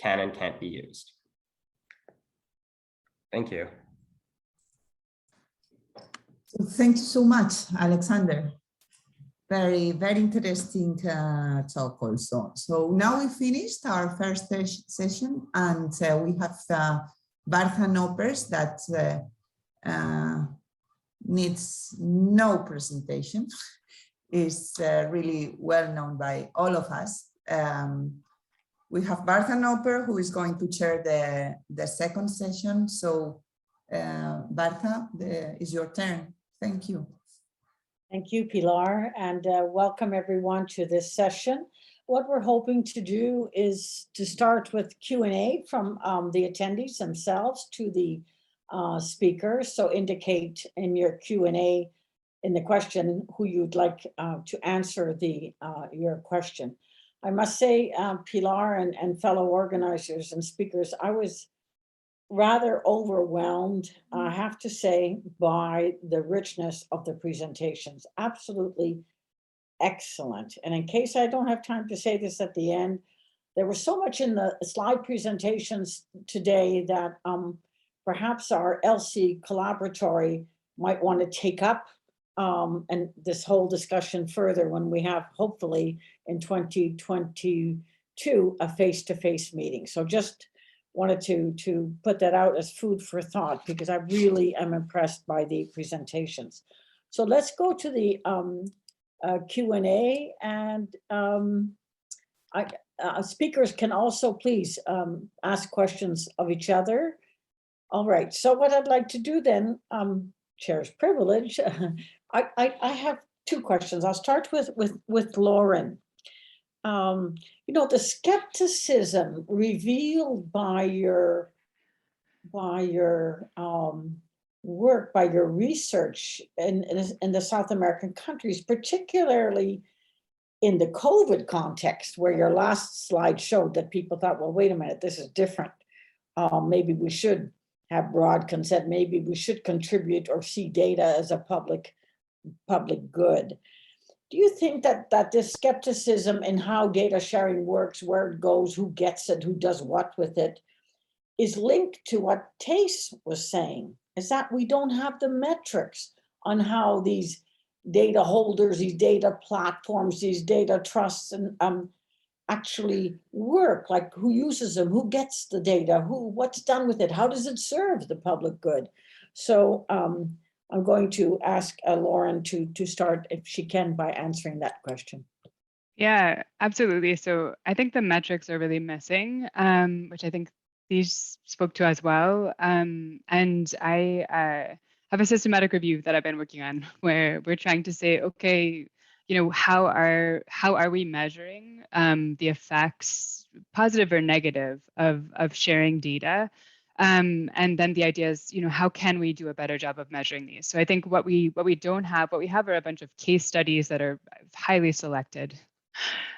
can and can't be used. Thank you. So thank you so much, Alexander. Very, very interesting talk also. So now we finished our first session, and we have Bartha Noppers that needs no presentation. is really well known by all of us. We have Bartha Noper, who is going to chair the second session. So Bartha, is your turn. Thank you. Thank you, Pilar, and welcome everyone to this session. What we're hoping to do is to start with Q&A from the attendees themselves to the speakers. So indicate in your Q&A in the question who you'd like to answer your question. I must say, Pilar and fellow organizers and speakers, I was rather overwhelmed, I have to say, by the richness of the presentations. Absolutely excellent. And in case I don't have time to say this at the end, there was so much in the slide presentations today that perhaps our ELSI Collaboratory might want to take up and this whole discussion further when we have, hopefully in 2022, a face-to-face meeting. So just wanted to put that out as food for thought, because I really am impressed by the presentations. So let's go to the Q&A, and speakers can also please ask questions of each other. All right, so what I'd like to do then, chair's privilege, I have two questions. I'll start with Lauren. You know, the skepticism revealed by your work, by your research in the South American countries, particularly in the COVID context, where your last slide showed that people thought, well, wait a minute, this is different. Maybe we should have broad consent. Maybe we should contribute or see data as a public good. Do you think that this skepticism in how data sharing works, where it goes, who gets it, who does what with it, is linked to what Tace was saying? Is that we don't have the metrics on how these data holders, these data platforms, these data trusts and actually work, like who uses them, who gets the data, what's done with it, how does it serve the public good? So I'm going to ask Lauren to start, if she can, by answering that question. Yeah, absolutely. So I think the metrics are really missing, which I think these spoke to as well. And I have a systematic review that I've been working on, where we're trying to say, okay, you know, how are we measuring the effects, positive or negative, of sharing data? And then the idea is, you know, how can we do a better job of measuring these? So I think what we don't have, what we have are a bunch of case studies that are highly selected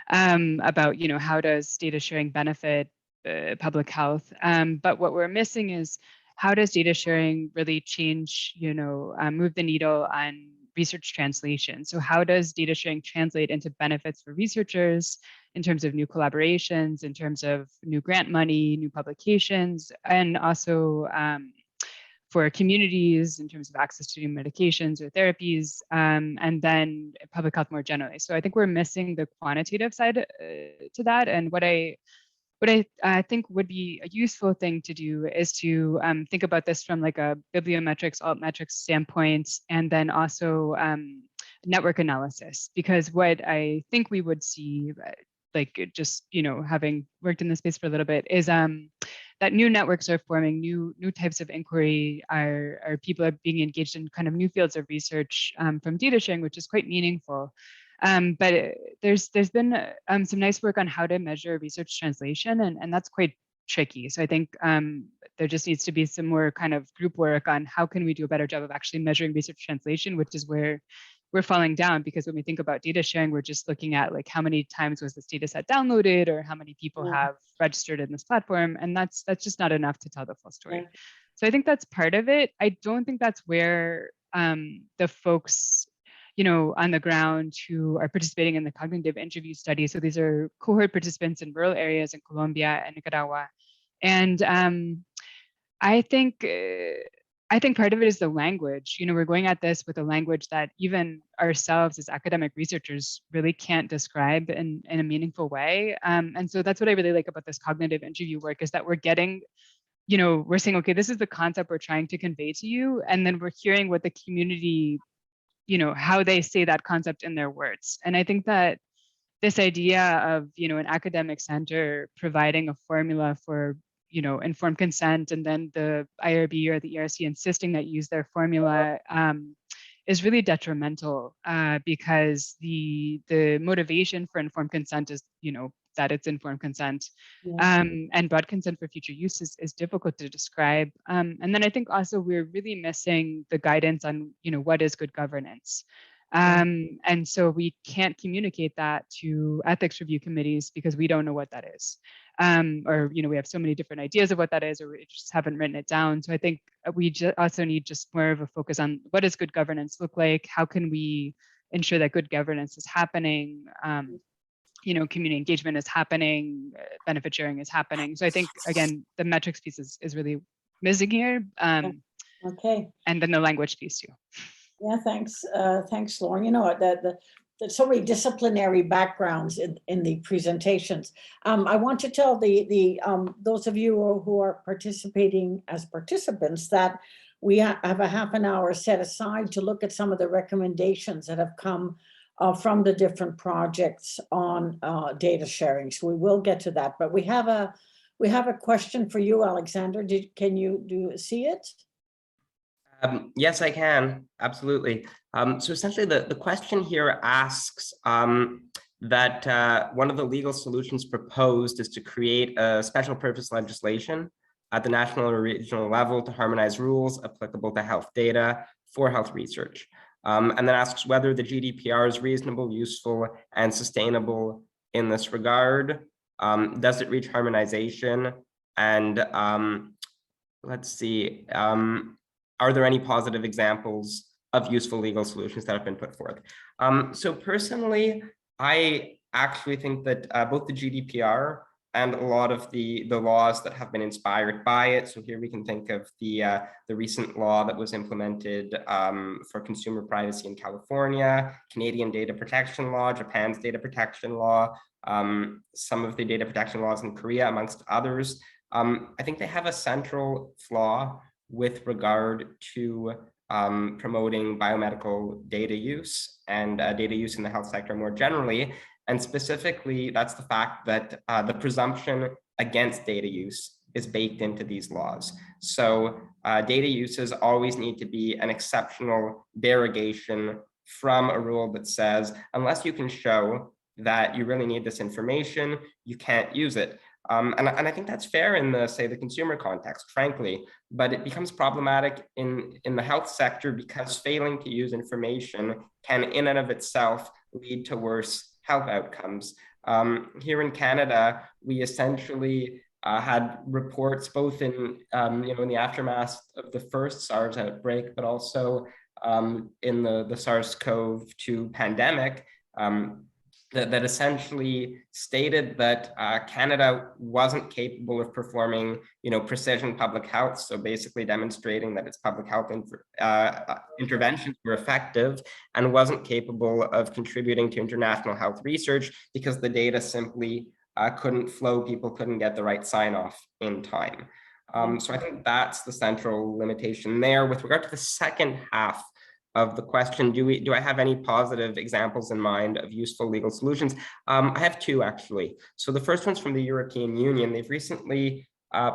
about, you know, how does data sharing benefit public health? But what we're missing is, how does data sharing really change, you know, move the needle on research translation? So how does data sharing translate into benefits for researchers in terms of new collaborations, in terms of new grant money, new publications, and also for communities in terms of access to new medications or therapies, and then public health more generally. So I think we're missing the quantitative side to that. And what I think would be a useful thing to do is to think about this from like a bibliometrics, altmetrics standpoint, and then also network analysis. Because what I think we would see, like just, you know, having worked in this space for a little bit, is that new networks are forming, new types of inquiry, are people are being engaged in kind of new fields of research from data sharing, which is quite meaningful. But there's been some nice work on how to measure research translation, and that's quite tricky. So I think there just needs to be some more kind of group work on how can we do a better job of actually measuring research translation, which is where we're falling down, because when we think about data sharing, we're just looking at like how many times was this data set downloaded, or how many people have registered in this platform, and that's just not enough to tell the full story. So I think that's part of it. I don't think that's where the folks, you know, on the ground who are participating in the cognitive interview study. So these are cohort participants in rural areas in Colombia and Nicaragua. And I think part of it is the language. You know, we're going at this with a language that even ourselves as academic researchers really can't describe in a meaningful way. And so that's what I really like about this cognitive interview work, is that we're getting, you know, we're saying, okay, this is the concept we're trying to convey to you. And then we're hearing what the community how they say that concept in their words. And I think that this idea of, an academic center providing a formula for, informed consent, and then the IRB or the ERC insisting that you use their formula is really detrimental because the motivation for informed consent is, that it's informed consent. And broad consent for future use is difficult to describe. And then I think also we're really missing the guidance on, what is good governance. And so we can't communicate that to ethics review committees because we don't know what that is. Or, we have so many different ideas of what that is, or we just haven't written it down. So I think we also need just more of a focus on what does good governance look like? How can we ensure that good governance is happening? Community engagement is happening, benefit sharing is happening. So I think, again, the metrics piece is really missing here. Okay. And then the language piece too. Yeah, thanks. Thanks, Lauren. There's so many disciplinary backgrounds in the presentations. I want to tell those of you who are participating as participants that we have a half an hour set aside to look at some of the recommendations that have come from the different projects on data sharing. So we will get to that, but we have a question for you, Alexander. Can you see it? Yes, I can. Absolutely. So essentially, the question here asks that one of the legal solutions proposed is to create a special purpose legislation at the national or regional level to harmonize rules applicable to health data for health research. And then asks whether the GDPR is reasonable, useful, and sustainable in this regard. Does it reach harmonization? And let's see. Are there any positive examples of useful legal solutions that have been put forth? So personally, I actually think that both the GDPR and a lot of the laws that have been inspired by it. So here we can think of the recent law that was implemented for consumer privacy in California, Canadian data protection law, Japan's data protection law, some of the data protection laws in Korea, amongst others. I think they have a central flaw with regard to promoting biomedical data use and data use in the health sector more generally. And specifically, that's the fact that the presumption against data use is baked into these laws. So data uses always need to be an exceptional derogation from a rule that says, unless you can show that you really need this information, you can't use it. And I think that's fair in the, say, the consumer context, frankly, but it becomes problematic in the health sector because failing to use information can in and of itself lead to worse health outcomes. Here in Canada, we essentially had reports both in, in the aftermath of the first SARS outbreak, but also in the SARS-CoV-2 pandemic, that essentially stated that Canada wasn't capable of performing, precision public health. So basically demonstrating that its public health interventions were effective and wasn't capable of contributing to international health research because the data simply couldn't flow. People couldn't get the right sign-off in time. So I think that's the central limitation there. With regard to the second half of the question, do I have any positive examples in mind of useful legal solutions? I have two, actually. So the first one's from the European Union. They've recently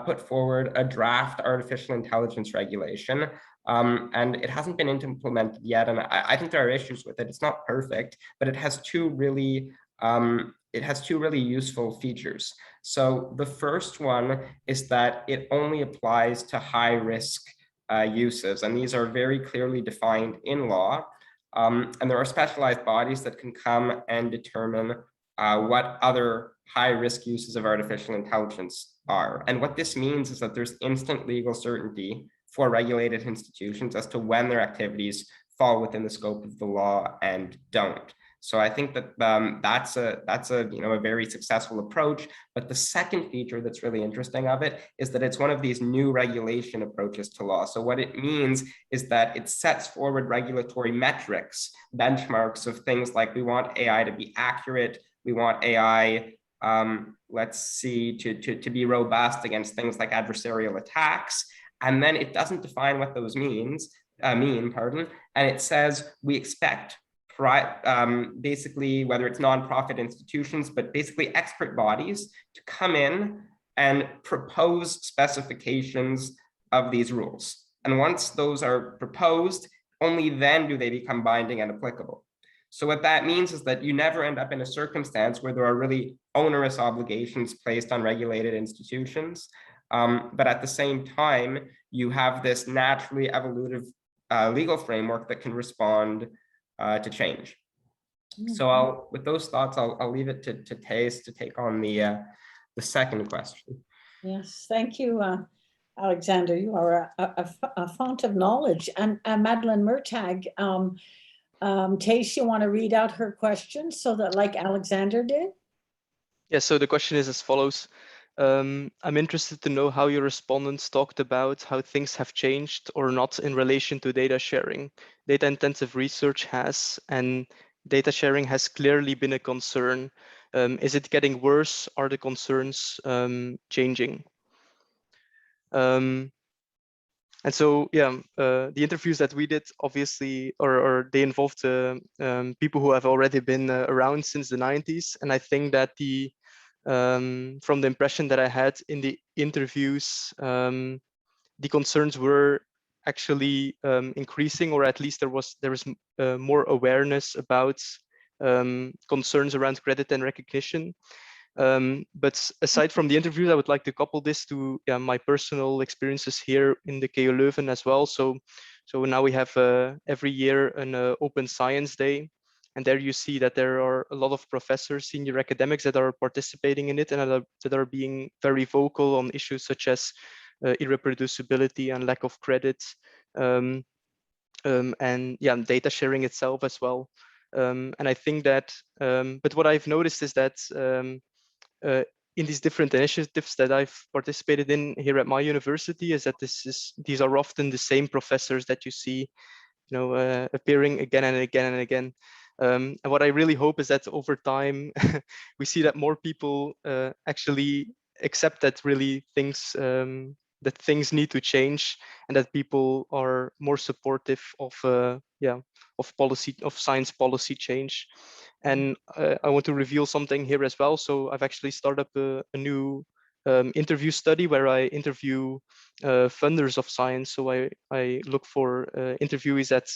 put forward a draft artificial intelligence regulation, and it hasn't been implemented yet. And I think there are issues with it. It's not perfect, but it has two really useful features. So the first one is that it only applies to high risk uses, and these are very clearly defined in law. And there are specialized bodies that can come and determine what other high-risk uses of artificial intelligence are. And what this means is that there's instant legal certainty for regulated institutions as to when their activities fall within the scope of the law and don't. So I think that that's a very successful approach. But the second feature that's really interesting of it is that it's one of these new regulation approaches to law. So what it means is that it sets forward regulatory metrics, benchmarks of things like we want AI to be accurate, we want AI, to be robust against things like adversarial attacks. And then it doesn't define what those means. mean, pardon, and it says we expect basically whether it's nonprofit institutions, but basically expert bodies to come in and propose specifications of these rules. And once those are proposed, only then do they become binding and applicable. So what that means is that you never end up in a circumstance where there are really onerous obligations placed on regulated institutions. But at the same time, you have this naturally evolutive legal framework that can respond to change. So with those thoughts, I'll leave it to Thijs to take on the second question. Yes, thank you, Alexander. You are a font of knowledge. And Madeleine Murtagh, Thijs, you want to read out her question so that, like Alexander did? Yeah, so the question is as follows. I'm interested to know how your respondents talked about how things have changed or not in relation to data sharing. Data-intensive research has, and data sharing has clearly been a concern. Is it getting worse? Are the concerns changing? And so, yeah, the interviews that we did, obviously, or they involved people who have already been around since the 90s. And I think that from the impression that I had in the interviews, the concerns were actually increasing, or at least there was more awareness about concerns around credit and recognition. But aside from the interviews, I would like to couple this to my personal experiences here in the KU Leuven as well. So now we have every year an Open Science Day. And there you see that there are a lot of professors, senior academics that are participating in it and that are being very vocal on issues such as irreproducibility and lack of credit, and yeah, data sharing itself as well. And I think that, but what I've noticed is that in these different initiatives that I've participated in here at my university is that these are often the same professors that you see, appearing again and again and again. And what I really hope is that over time, we see that more people actually accept that really things need to change, and that people are more supportive of science policy change. And I want to reveal something here as well. So I've actually started up a new interview study where I interview funders of science. So I look for interviewees at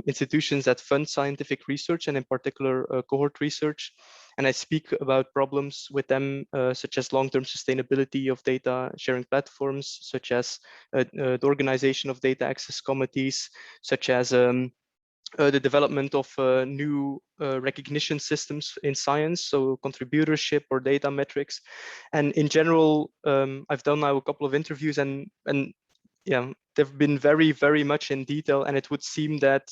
institutions that fund scientific research, and in particular cohort research. And I speak about problems with them, such as long-term sustainability of data sharing platforms, such as the organization of data access committees, such as the development of new recognition systems in science, so contributorship or data metrics. And in general, I've done now a couple of interviews, and yeah, they've been very, very much in detail, and it would seem that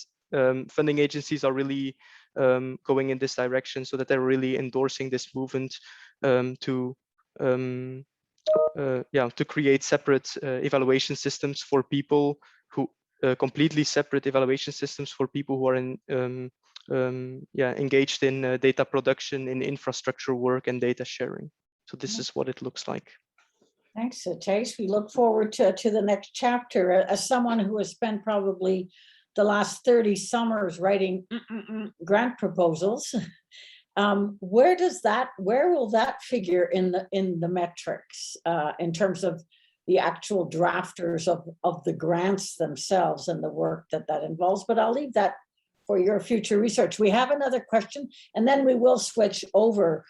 funding agencies are really going in this direction, so that they're really endorsing this movement to create separate evaluation systems for people who completely separate evaluation systems for people who are engaged in data production, in infrastructure work and data sharing. So this is what it looks like. Thanks, Thijs. We look forward to the next chapter. As someone who has spent probably the last 30 summers writing grant proposals, where will that figure in the metrics in terms of the actual drafters of the grants themselves and the work that involves? But I'll leave that for your future research. We have another question, and then we will switch over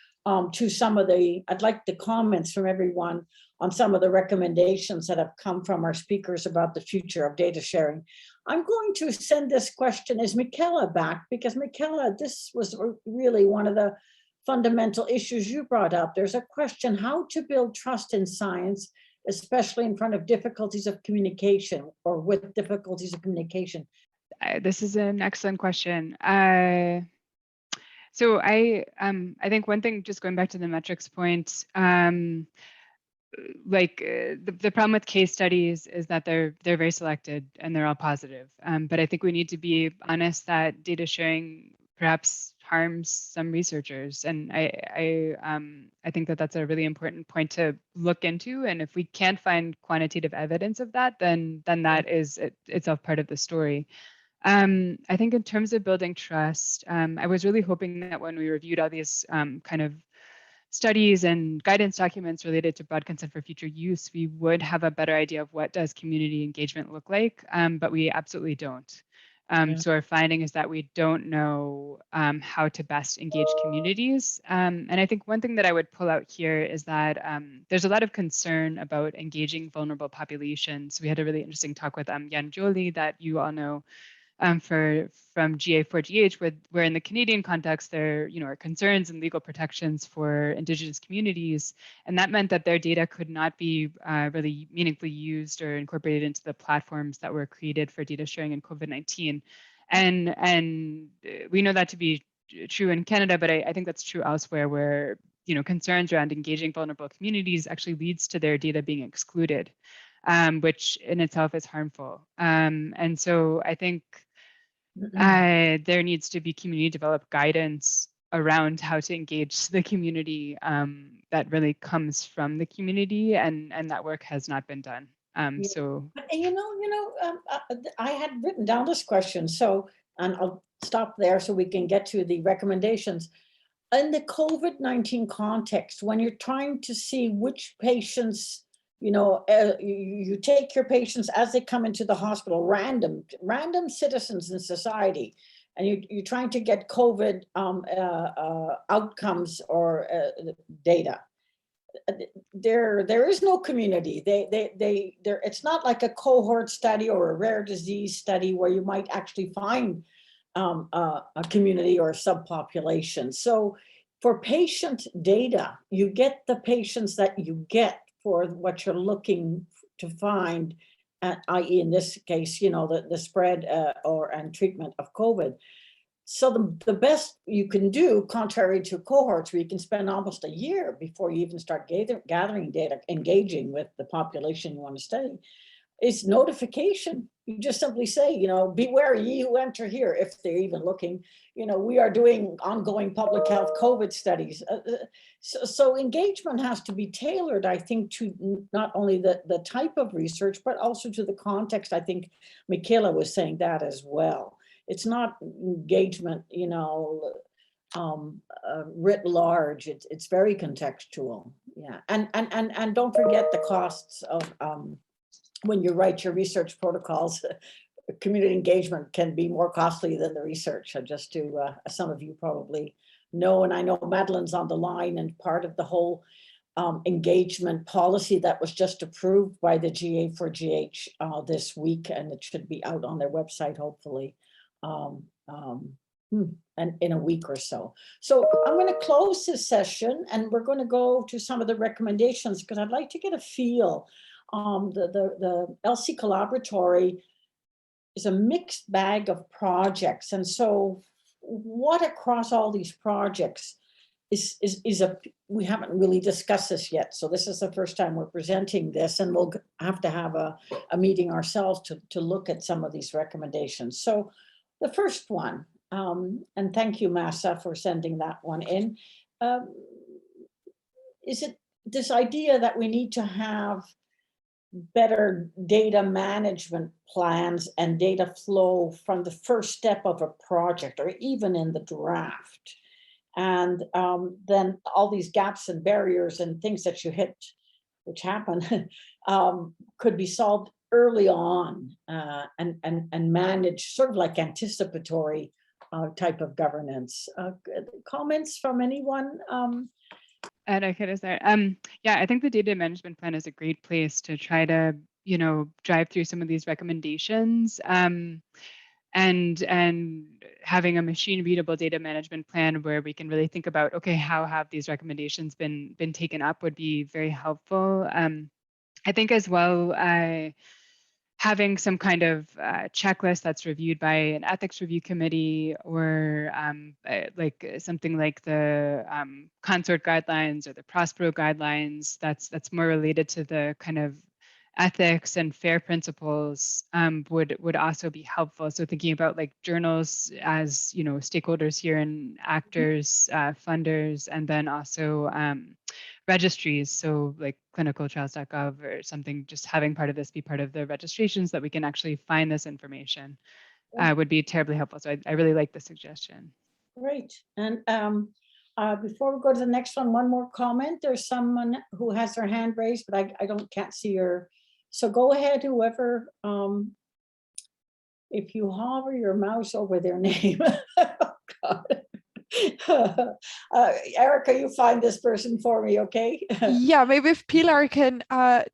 to some of I'd like the comments from everyone on some of the recommendations that have come from our speakers about the future of data sharing. I'm going to send this question as Michaela back, because Michaela, this was really one of the fundamental issues you brought up. There's a question, how to build trust in science, especially in front of difficulties of communication or with difficulties of communication. This is an excellent question. So I think one thing, just going back to the metrics point, the problem with case studies is that they're very selected and they're all positive. But I think we need to be honest that data sharing perhaps harms some researchers. And I think that that's a really important point to look into. And if we can't find quantitative evidence of that, then that is itself part of the story. I think in terms of building trust, I was really hoping that when we reviewed all these kind of studies and guidance documents related to broad consent for future use, we would have a better idea of what does community engagement look like, but we absolutely don't. So our finding is that we don't know how to best engage communities. And I think one thing that I would pull out here is that there's a lot of concern about engaging vulnerable populations. We had a really interesting talk with Jan Jolie that you all know from GA4GH, where in the Canadian context, there are concerns and legal protections for Indigenous communities, and that meant that their data could not be really meaningfully used or incorporated into the platforms that were created for data sharing in COVID-19. And we know that to be true in Canada, but I think that's true elsewhere, where concerns around engaging vulnerable communities actually leads to their data being excluded, which in itself is harmful. And so I think there needs to be community developed guidance around how to engage the community that really comes from the community, and that work has not been done. So I had written down this question, and I'll stop there so we can get to the recommendations. In the COVID-19 context, when you're trying to see which patients, you take your patients as they come into the hospital, random citizens in society, and you're trying to get COVID outcomes or data. There is no community. It's not like a cohort study or a rare disease study where you might actually find a community or a subpopulation. So for patient data, you get the patients that you get for what you're looking to find, i.e. in this case, the spread and treatment of COVID. So the best you can do, contrary to cohorts where you can spend almost a year before you even start gathering data, engaging with the population you want to study, is notification. You just simply say, beware ye who enter here, if they're even looking. We are doing ongoing public health COVID studies. So engagement has to be tailored, I think, to not only the type of research, but also to the context. I think Michaela was saying that as well. It's not engagement, writ large. It's very contextual. Yeah, and don't forget the costs of when you write your research protocols. Community engagement can be more costly than the research. Just to some of you probably know, and I know Madeline's on the line, and part of the whole engagement policy that was just approved by the GA4GH this week, and it should be out on their website hopefully. And in a week or so. So I'm going to close this session, and we're going to go to some of the recommendations, because I'd like to get a feel. The ELSI Collaboratory is a mixed bag of projects, and so what across all these projects is we haven't really discussed this yet. So this is the first time we're presenting this, and we'll have to have a meeting ourselves to look at some of these recommendations. So the first one, and thank you, Massa, for sending that one in, is it this idea that we need to have better data management plans and data flow from the first step of a project, or even in the draft. And then all these gaps and barriers and things that you hit, which happen, could be solved early on and managed sort of like anticipatory type of governance. Comments from anyone? And I could there. Yeah, I think the data management plan is a great place to try to, drive through some of these recommendations. And having a machine readable data management plan where we can really think about, okay, how have these recommendations been taken up would be very helpful. I think as well, having some kind of checklist that's reviewed by an ethics review committee, or like something like the consort guidelines or the Prospero guidelines, that's more related to the kind of ethics and fair principles would also be helpful. So thinking about like journals as, you know, stakeholders here and actors, funders, and then also registries. So like clinicaltrials.gov or something, just having part of this be part of the registrations that we can actually find this information would be terribly helpful. So I really like the suggestion. Great. And before we go to the next one more comment. There's someone who has their hand raised, but I can't see your. So go ahead, whoever. If you hover your mouse over their name. Oh, God. Erica, you find this person for me, okay? Yeah, maybe if Pilar can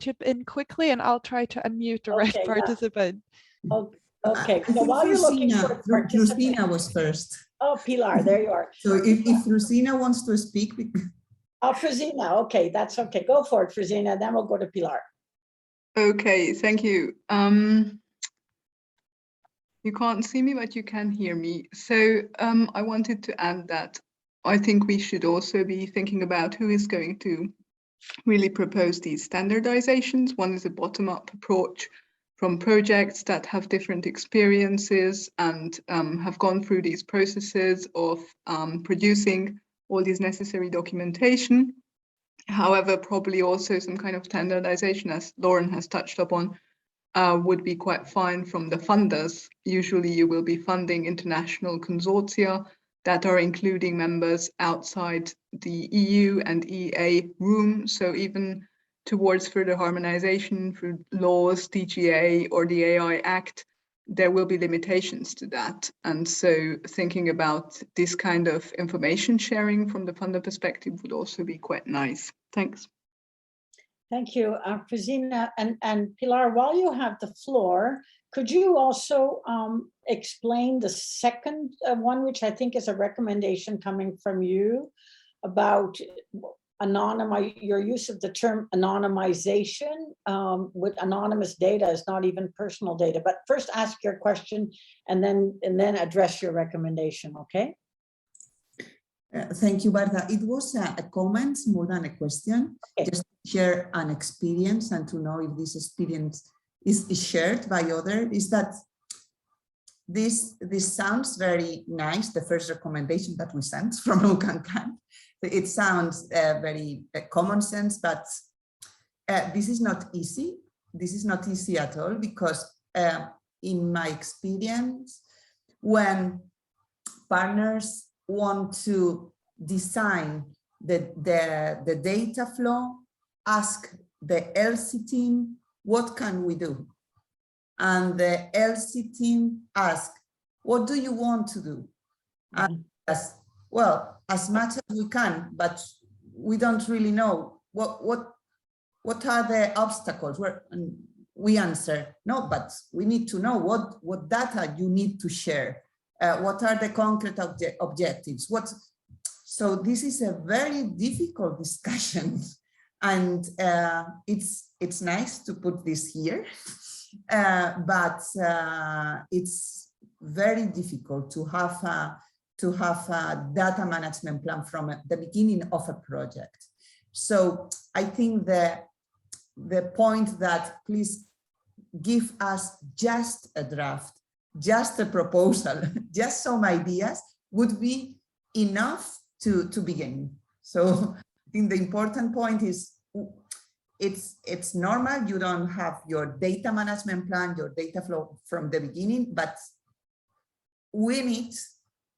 chip in quickly, and I'll try to unmute the right participant. Okay, I so think while you're looking for Rosina was first. Oh, Pilar, there you are. So if Rosina wants to speak. Oh, Frazina, okay, that's okay. Go for it, Frazina, then we'll go to Pilar. Okay, thank you. You can't see me, but you can hear me. So I wanted to add that I think we should also be thinking about who is going to really propose these standardizations. One is a bottom-up approach from projects that have different experiences and have gone through these processes of producing all these necessary documentation. However, probably also some kind of standardization, as Lauren has touched upon, would be quite fine from the funders. Usually you will be funding international consortia that are including members outside the EU and EA room. So even towards further harmonization through laws, DGA or the AI Act, there will be limitations to that. And so thinking about this kind of information sharing from the funder perspective would also be quite nice. Thanks. Thank you, Frazina and Pilar, while you have the floor, could you also explain the second one, which I think is a recommendation coming from you about your use of the term anonymization with anonymous data is not even personal data, but first ask your question and then address your recommendation, okay? Thank you, Berta. It was a comment more than a question. Okay. Just to share an experience and to know if this experience is shared by others. Is that this sounds very nice, the first recommendation that we sent from EUCAN-Can. It sounds very common sense, but this is not easy. This is not easy at all, because in my experience, when partners want to design the data flow, ask the ELSI team, what can we do? And the ELSI team ask, what do you want to do? And well, as much as we can, but we don't really know what are the obstacles. And we answer, no, but we need to know what data you need to share. What are the concrete objectives? So this is a very difficult discussion, and it's nice to put this here, but it's very difficult to have a data management plan from the beginning of a project. So I think the point that please give us just a draft, just a proposal, just some ideas would be enough to begin. So I think the important point is it's normal you don't have your data management plan, your data flow from the beginning, but we need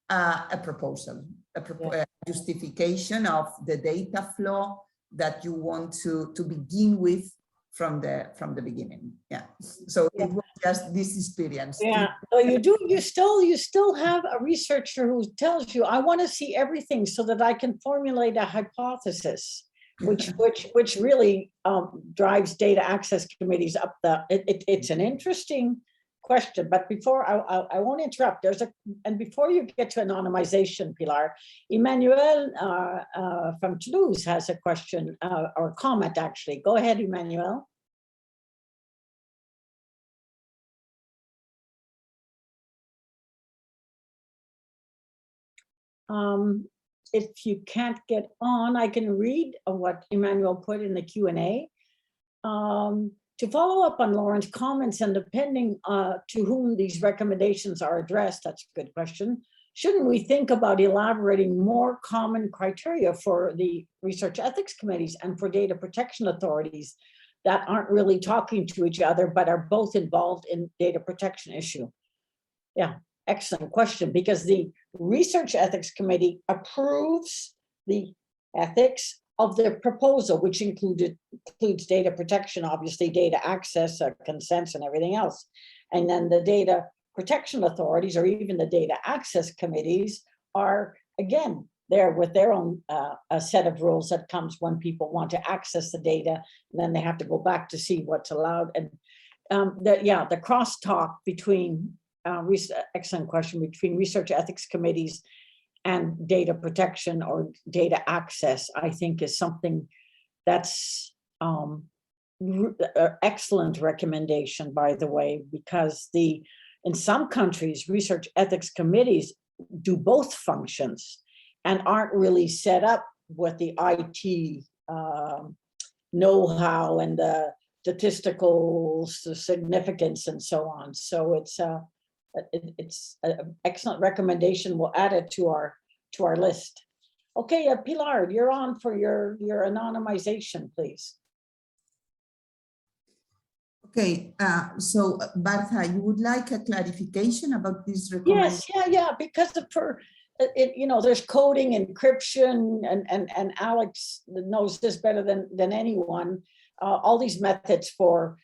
a proposal, a justification of the data flow that you want to begin with from the beginning. Yeah. So it was just this experience. Yeah. So you still have a researcher who tells you, I want to see everything so that I can formulate a hypothesis, which really drives data access committees up it's an interesting question, but before I won't interrupt. And before you get to anonymization, Pilar, Emmanuel from Toulouse has a question or a comment actually. Go ahead, Emmanuel. If you can't get on, I can read what Emmanuel put in the Q&A. To follow up on Lauren's comments and depending to whom these recommendations are addressed, that's a good question. Shouldn't we think about elaborating more common criteria for the research ethics committees and for data protection authorities that aren't really talking to each other, but are both involved in data protection issue? Yeah, excellent question, because the research ethics committee approves the ethics of the proposal, which includes data protection, obviously data access, consents and everything else. And then the data protection authorities or even the data access committees are, again, there with their own a set of rules that comes when people want to access the data, and then they have to go back to see what's allowed. And the crosstalk between, excellent question, between research ethics committees and data protection or data access, I think is something that's an excellent recommendation, by the way, because in some countries, research ethics committees do both functions and aren't really set up with the IT know-how and the statistical significance and so on. So it's an excellent recommendation. We'll add it to our list. Okay, Pilar, you're on for your anonymization, please. Okay, so Bartha, you would like a clarification about this recommendation? Yes, yeah, because there's coding, encryption, and Alex knows this better than anyone. All these methods for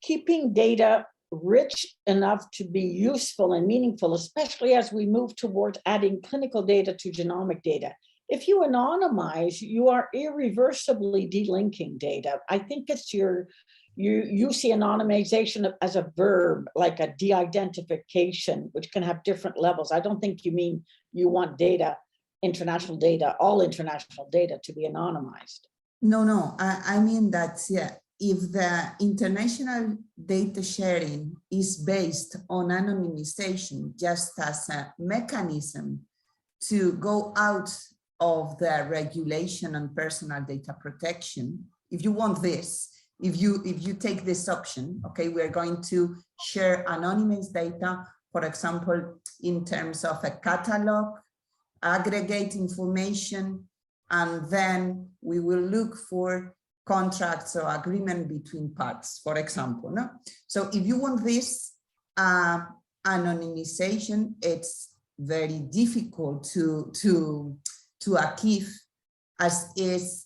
keeping data rich enough to be useful and meaningful, especially as we move towards adding clinical data to genomic data. If you anonymize, you are irreversibly delinking data. I think it's you see anonymization as a verb, like a de-identification, which can have different levels. I don't think you mean you want data, international data, all international data to be anonymized. No, I mean that, yeah, if the international data sharing is based on anonymization just as a mechanism to go out of the regulation on personal data protection, if you want this, if you take this option, okay, we're going to share anonymous data, for example, in terms of a catalog, aggregate information, and then we will look for contracts or agreement between parts, for example. No? So if you want this anonymization, it's very difficult to achieve, as is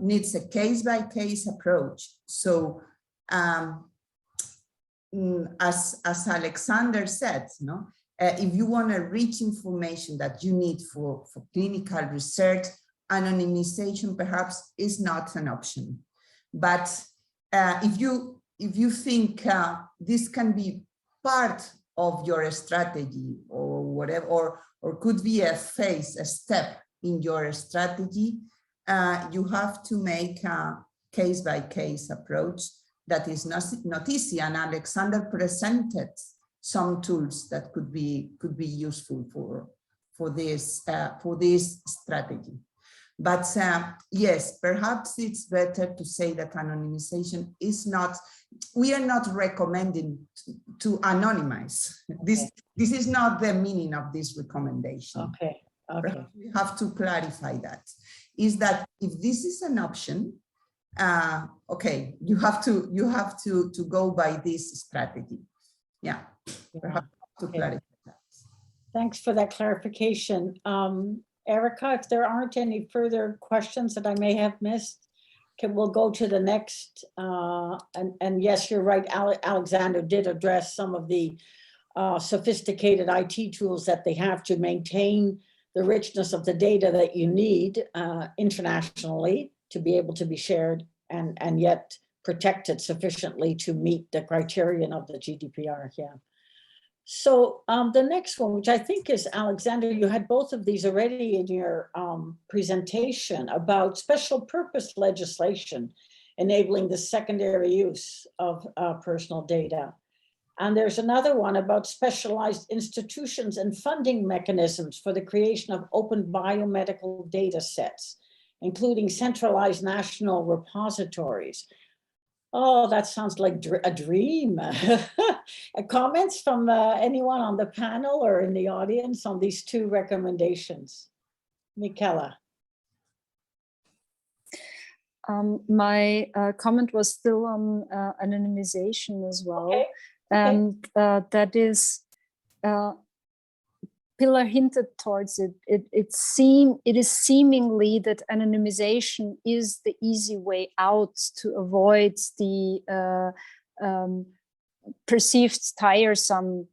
needs a case-by-case approach. So as Alexander said, no, if you want to reach information that you need for clinical research, anonymization perhaps is not an option. But if you think this can be part of your strategy or whatever, or could be a phase, a step in your strategy, you have to make a case-by-case approach that is not easy. And Alexander presented some tools that could be useful for this strategy. But yes, perhaps it's better to say that anonymization is not, we are not recommending to anonymize. This is not the meaning of this recommendation. Okay. We have to clarify that. Is that if this is an option, okay, you have to go by this strategy. Yeah. Perhaps to clarify that. Thanks for that clarification. Erica, if there aren't any further questions that I may have missed, we'll go to the next. And yes, you're right, Alexander did address some of the sophisticated IT tools that they have to maintain the richness of the data that you need internationally to be able to be shared and yet protected sufficiently to meet the criterion of the GDPR. Yeah. So the next one, which I think is Alexander, you had both of these already in your presentation about special purpose legislation enabling the secondary use of personal data. And there's another one about specialized institutions and funding mechanisms for the creation of open biomedical data sets, including centralized national repositories. Oh, that sounds like a dream. Comments from anyone on the panel or in the audience on these two recommendations? Michaela. My comment was still on anonymization as well. Okay. And that is, Pilar hinted towards it. It is seemingly that anonymization is the easy way out to avoid the perceived tiresome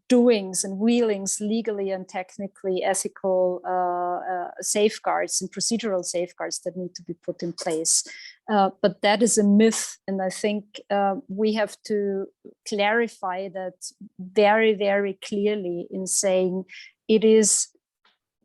doings and wheelings, legally and technically ethical safeguards and procedural safeguards that need to be put in place. But that is a myth. And I think we have to clarify that very, very clearly in saying it is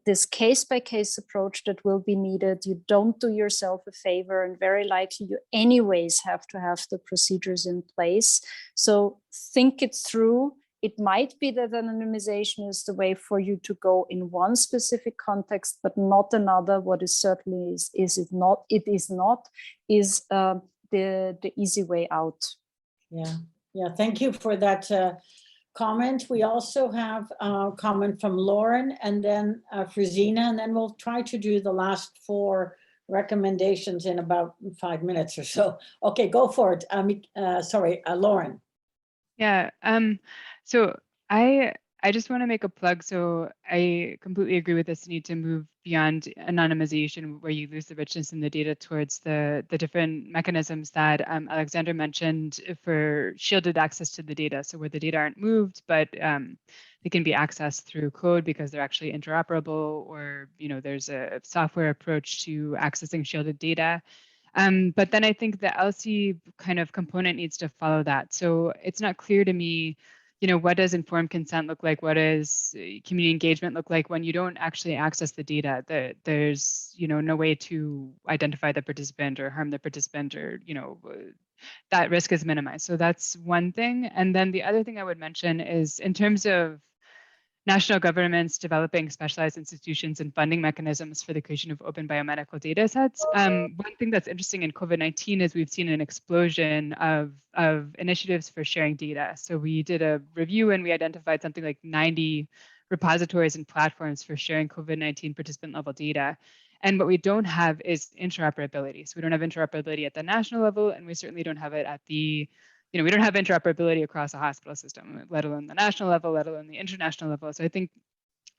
this case-by-case approach that will be needed. You don't do yourself a favor, and very likely you anyways have to have the procedures in place. So think it through. It might be that anonymization is the way for you to go in one specific context, but not another. What is certainly is the easy way out. Yeah, thank you for that comment. We also have a comment from Lauren and then Frizina, and then we'll try to do the last 4 recommendations in about 5 minutes or so. Okay, go for it. Lauren. Yeah, so I just want to make a plug. So I completely agree with this need to move beyond anonymization, where you lose the richness in the data, towards the different mechanisms that Alexander mentioned for shielded access to the data. So where the data aren't moved, but they can be accessed through code because they're actually interoperable, or there's a software approach to accessing shielded data. But then I think the ELSI kind of component needs to follow that. So it's not clear to me, what does informed consent look like? What does community engagement look like when you don't actually access the data? There's, no way to identify the participant or harm the participant, or, that risk is minimized. So that's one thing. And then the other thing I would mention is, in terms of national governments developing specialized institutions and funding mechanisms for the creation of open biomedical data sets. One thing that's interesting in COVID-19 is we've seen an explosion of initiatives for sharing data. So we did a review and we identified something like 90 repositories and platforms for sharing COVID-19 participant level data. And what we don't have is interoperability. So we don't have interoperability at the national level, and we certainly don't have it at the we don't have interoperability across a hospital system, let alone the national level, let alone the international level. So I think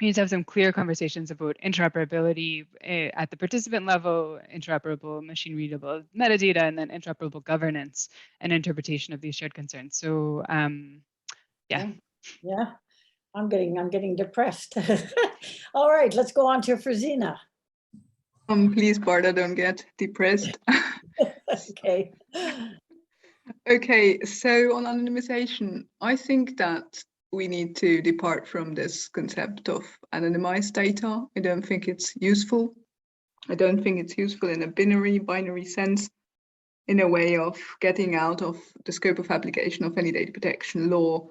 we need to have some clear conversations about interoperability at the participant level, interoperable machine readable metadata, and then interoperable governance and interpretation of these shared concerns. So yeah. I'm getting depressed. All right, let's go on to Frizina. Please, Barda, don't get depressed. Okay. Okay, so on anonymization, I think that we need to depart from this concept of anonymized data. I don't think it's useful. I don't think it's useful in a binary sense, in a way of getting out of the scope of application of any data protection law,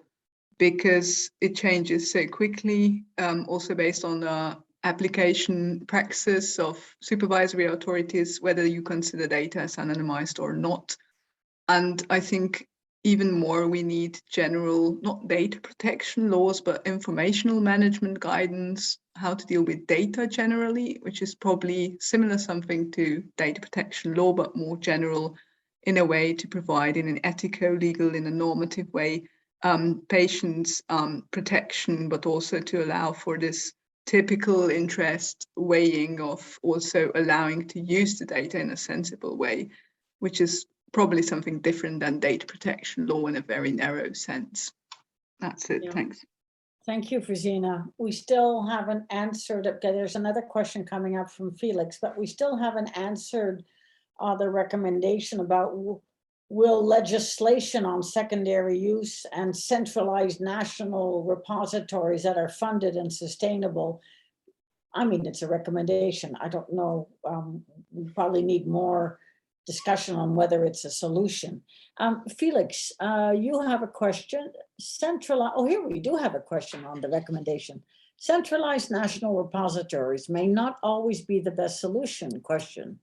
because it changes so quickly, also based on the application practices of supervisory authorities, whether you consider data as anonymized or not. And I think even more, we need general, not data protection laws, but informational management guidance, how to deal with data generally, which is probably similar something to data protection law, but more general, in a way to provide in an ethico-legal, in a normative way, patients' protection, but also to allow for this typical interest weighing of also allowing to use the data in a sensible way, which is probably something different than data protection law in a very narrow sense. That's it. Thanks. Thank you, Frizina. We still haven't answered. Okay, there's another question coming up from Felix, but we still haven't answered the recommendation about will legislation on secondary use and centralized national repositories that are funded and sustainable. I mean, it's a recommendation. I don't know. We probably need more discussion on whether it's a solution. Felix, you have a question. Here we do have a question on the recommendation. Centralized national repositories may not always be the best solution, question.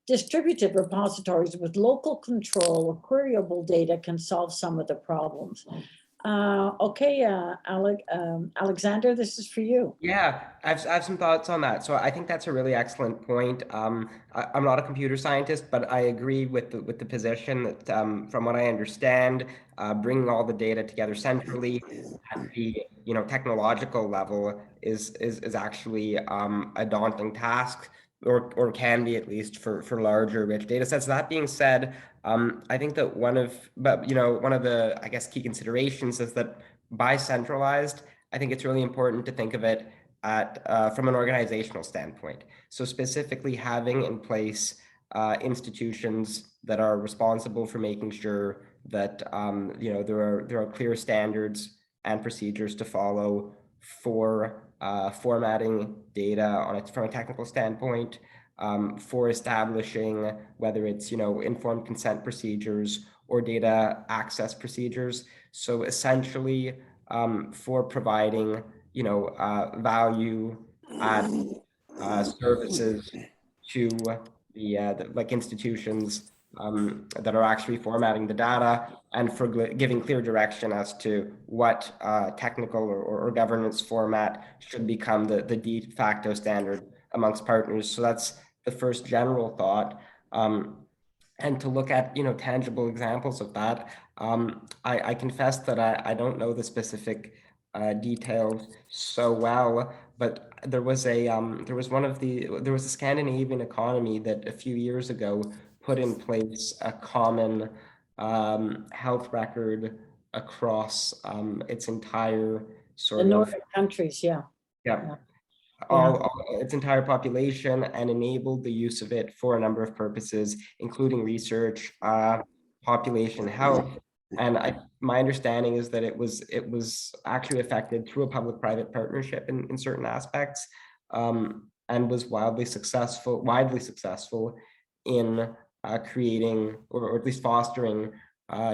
distributed repositories with local control or queryable data can solve some of the problems. Okay, Alexander, this is for you. Yeah, I have some thoughts on that. So I think that's a really excellent point. I'm not a computer scientist, but I agree with the position that, from what I understand, bringing all the data together centrally at the technological level is actually a daunting task, or can be, at least for larger rich data sets. That being said, I think that one of the, I guess, key considerations is that by centralized, I think it's really important to think of it from an organizational standpoint. So specifically having in place institutions that are responsible for making sure that there are clear standards and procedures to follow for formatting data from a technical standpoint, for establishing whether it's informed consent procedures or data access procedures. So essentially, for providing value add services to the like institutions that are actually formatting the data, and for giving clear direction as to what technical or governance format should become the de facto standard amongst partners. So that's the first general thought. And to look at tangible examples of that, I confess that I don't know the specific details so well, but there was a Scandinavian economy that a few years ago put in place a common health record across its entire The Nordic countries, yeah. All its entire population, and enabled the use of it for a number of purposes, including research, population health. And my understanding is that it was actually effected through a public-private partnership in certain aspects, and was widely successful in creating, or at least fostering,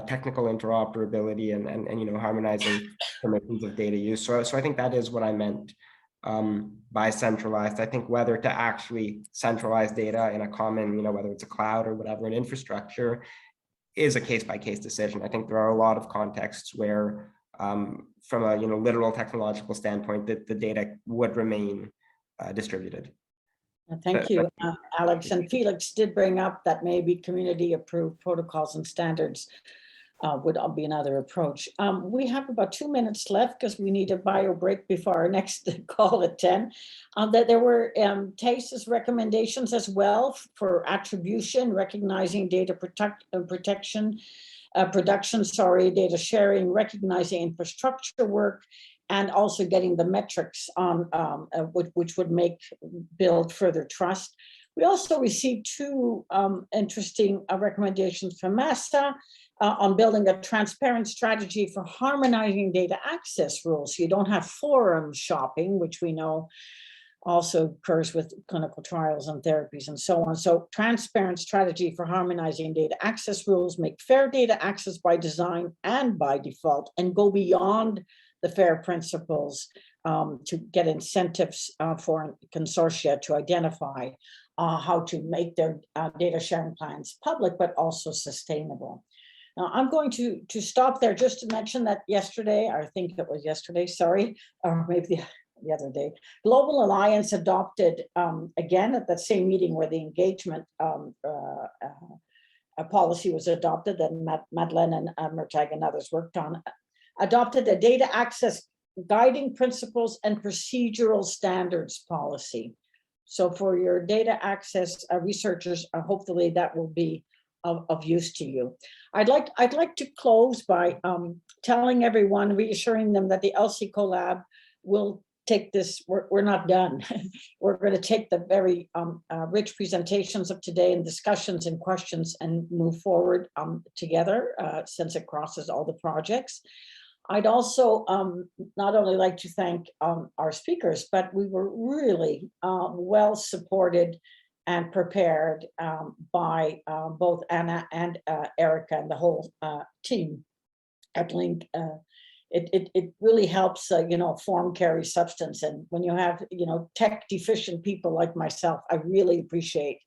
technical interoperability and harmonizing permissions of data use. So I think that is what I meant by centralized. I think whether to actually centralize data in a common, whether it's a cloud or whatever, an infrastructure, is a case-by-case decision. I think there are a lot of contexts where, from a literal technological standpoint, that the data would remain distributed. Thank you, Alex. And Felix did bring up that maybe community-approved protocols and standards would be another approach. We have about 2 minutes left because we need a bio break before our next call at 10. That there were TASE's recommendations as well for attribution, recognizing data production, data sharing, recognizing infrastructure work, and also getting the metrics on which would build further trust. We also received 2 interesting recommendations from MASTA on building a transparent strategy for harmonizing data access rules. So you don't have forum shopping, which we know also occurs with clinical trials and therapies and so on. So transparent strategy for harmonizing data access rules, make fair data access by design and by default, and go beyond the FAIR principles to get incentives for consortia to identify how to make their data sharing plans public, but also sustainable. Now, I'm going to stop there just to mention that yesterday, I think it was yesterday, sorry, or maybe the other day, Global Alliance adopted, again, at that same meeting where the engagement policy was adopted, that Madeleine and Murtag and others worked on, adopted a data access guiding principles and procedural standards policy. So for your data access researchers, hopefully that will be of use to you. I'd like to close by telling everyone, reassuring them that the ELSI Collab will take this, we're not done. We're going to take the very rich presentations of today and discussions and questions and move forward together since it crosses all the projects. I'd also not only like to thank our speakers, but we were really well supported and prepared by both Anna and Erica and the whole team at Link. It really helps, form carry substance. And when you have, tech deficient people like myself, I really appreciate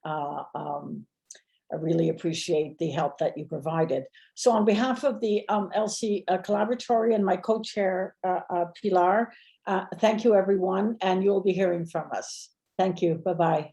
I really appreciate the help that you provided. So on behalf of the ELSI Collaboratory and my co-chair, Pilar, thank you everyone, and you'll be hearing from us. Thank you, bye-bye.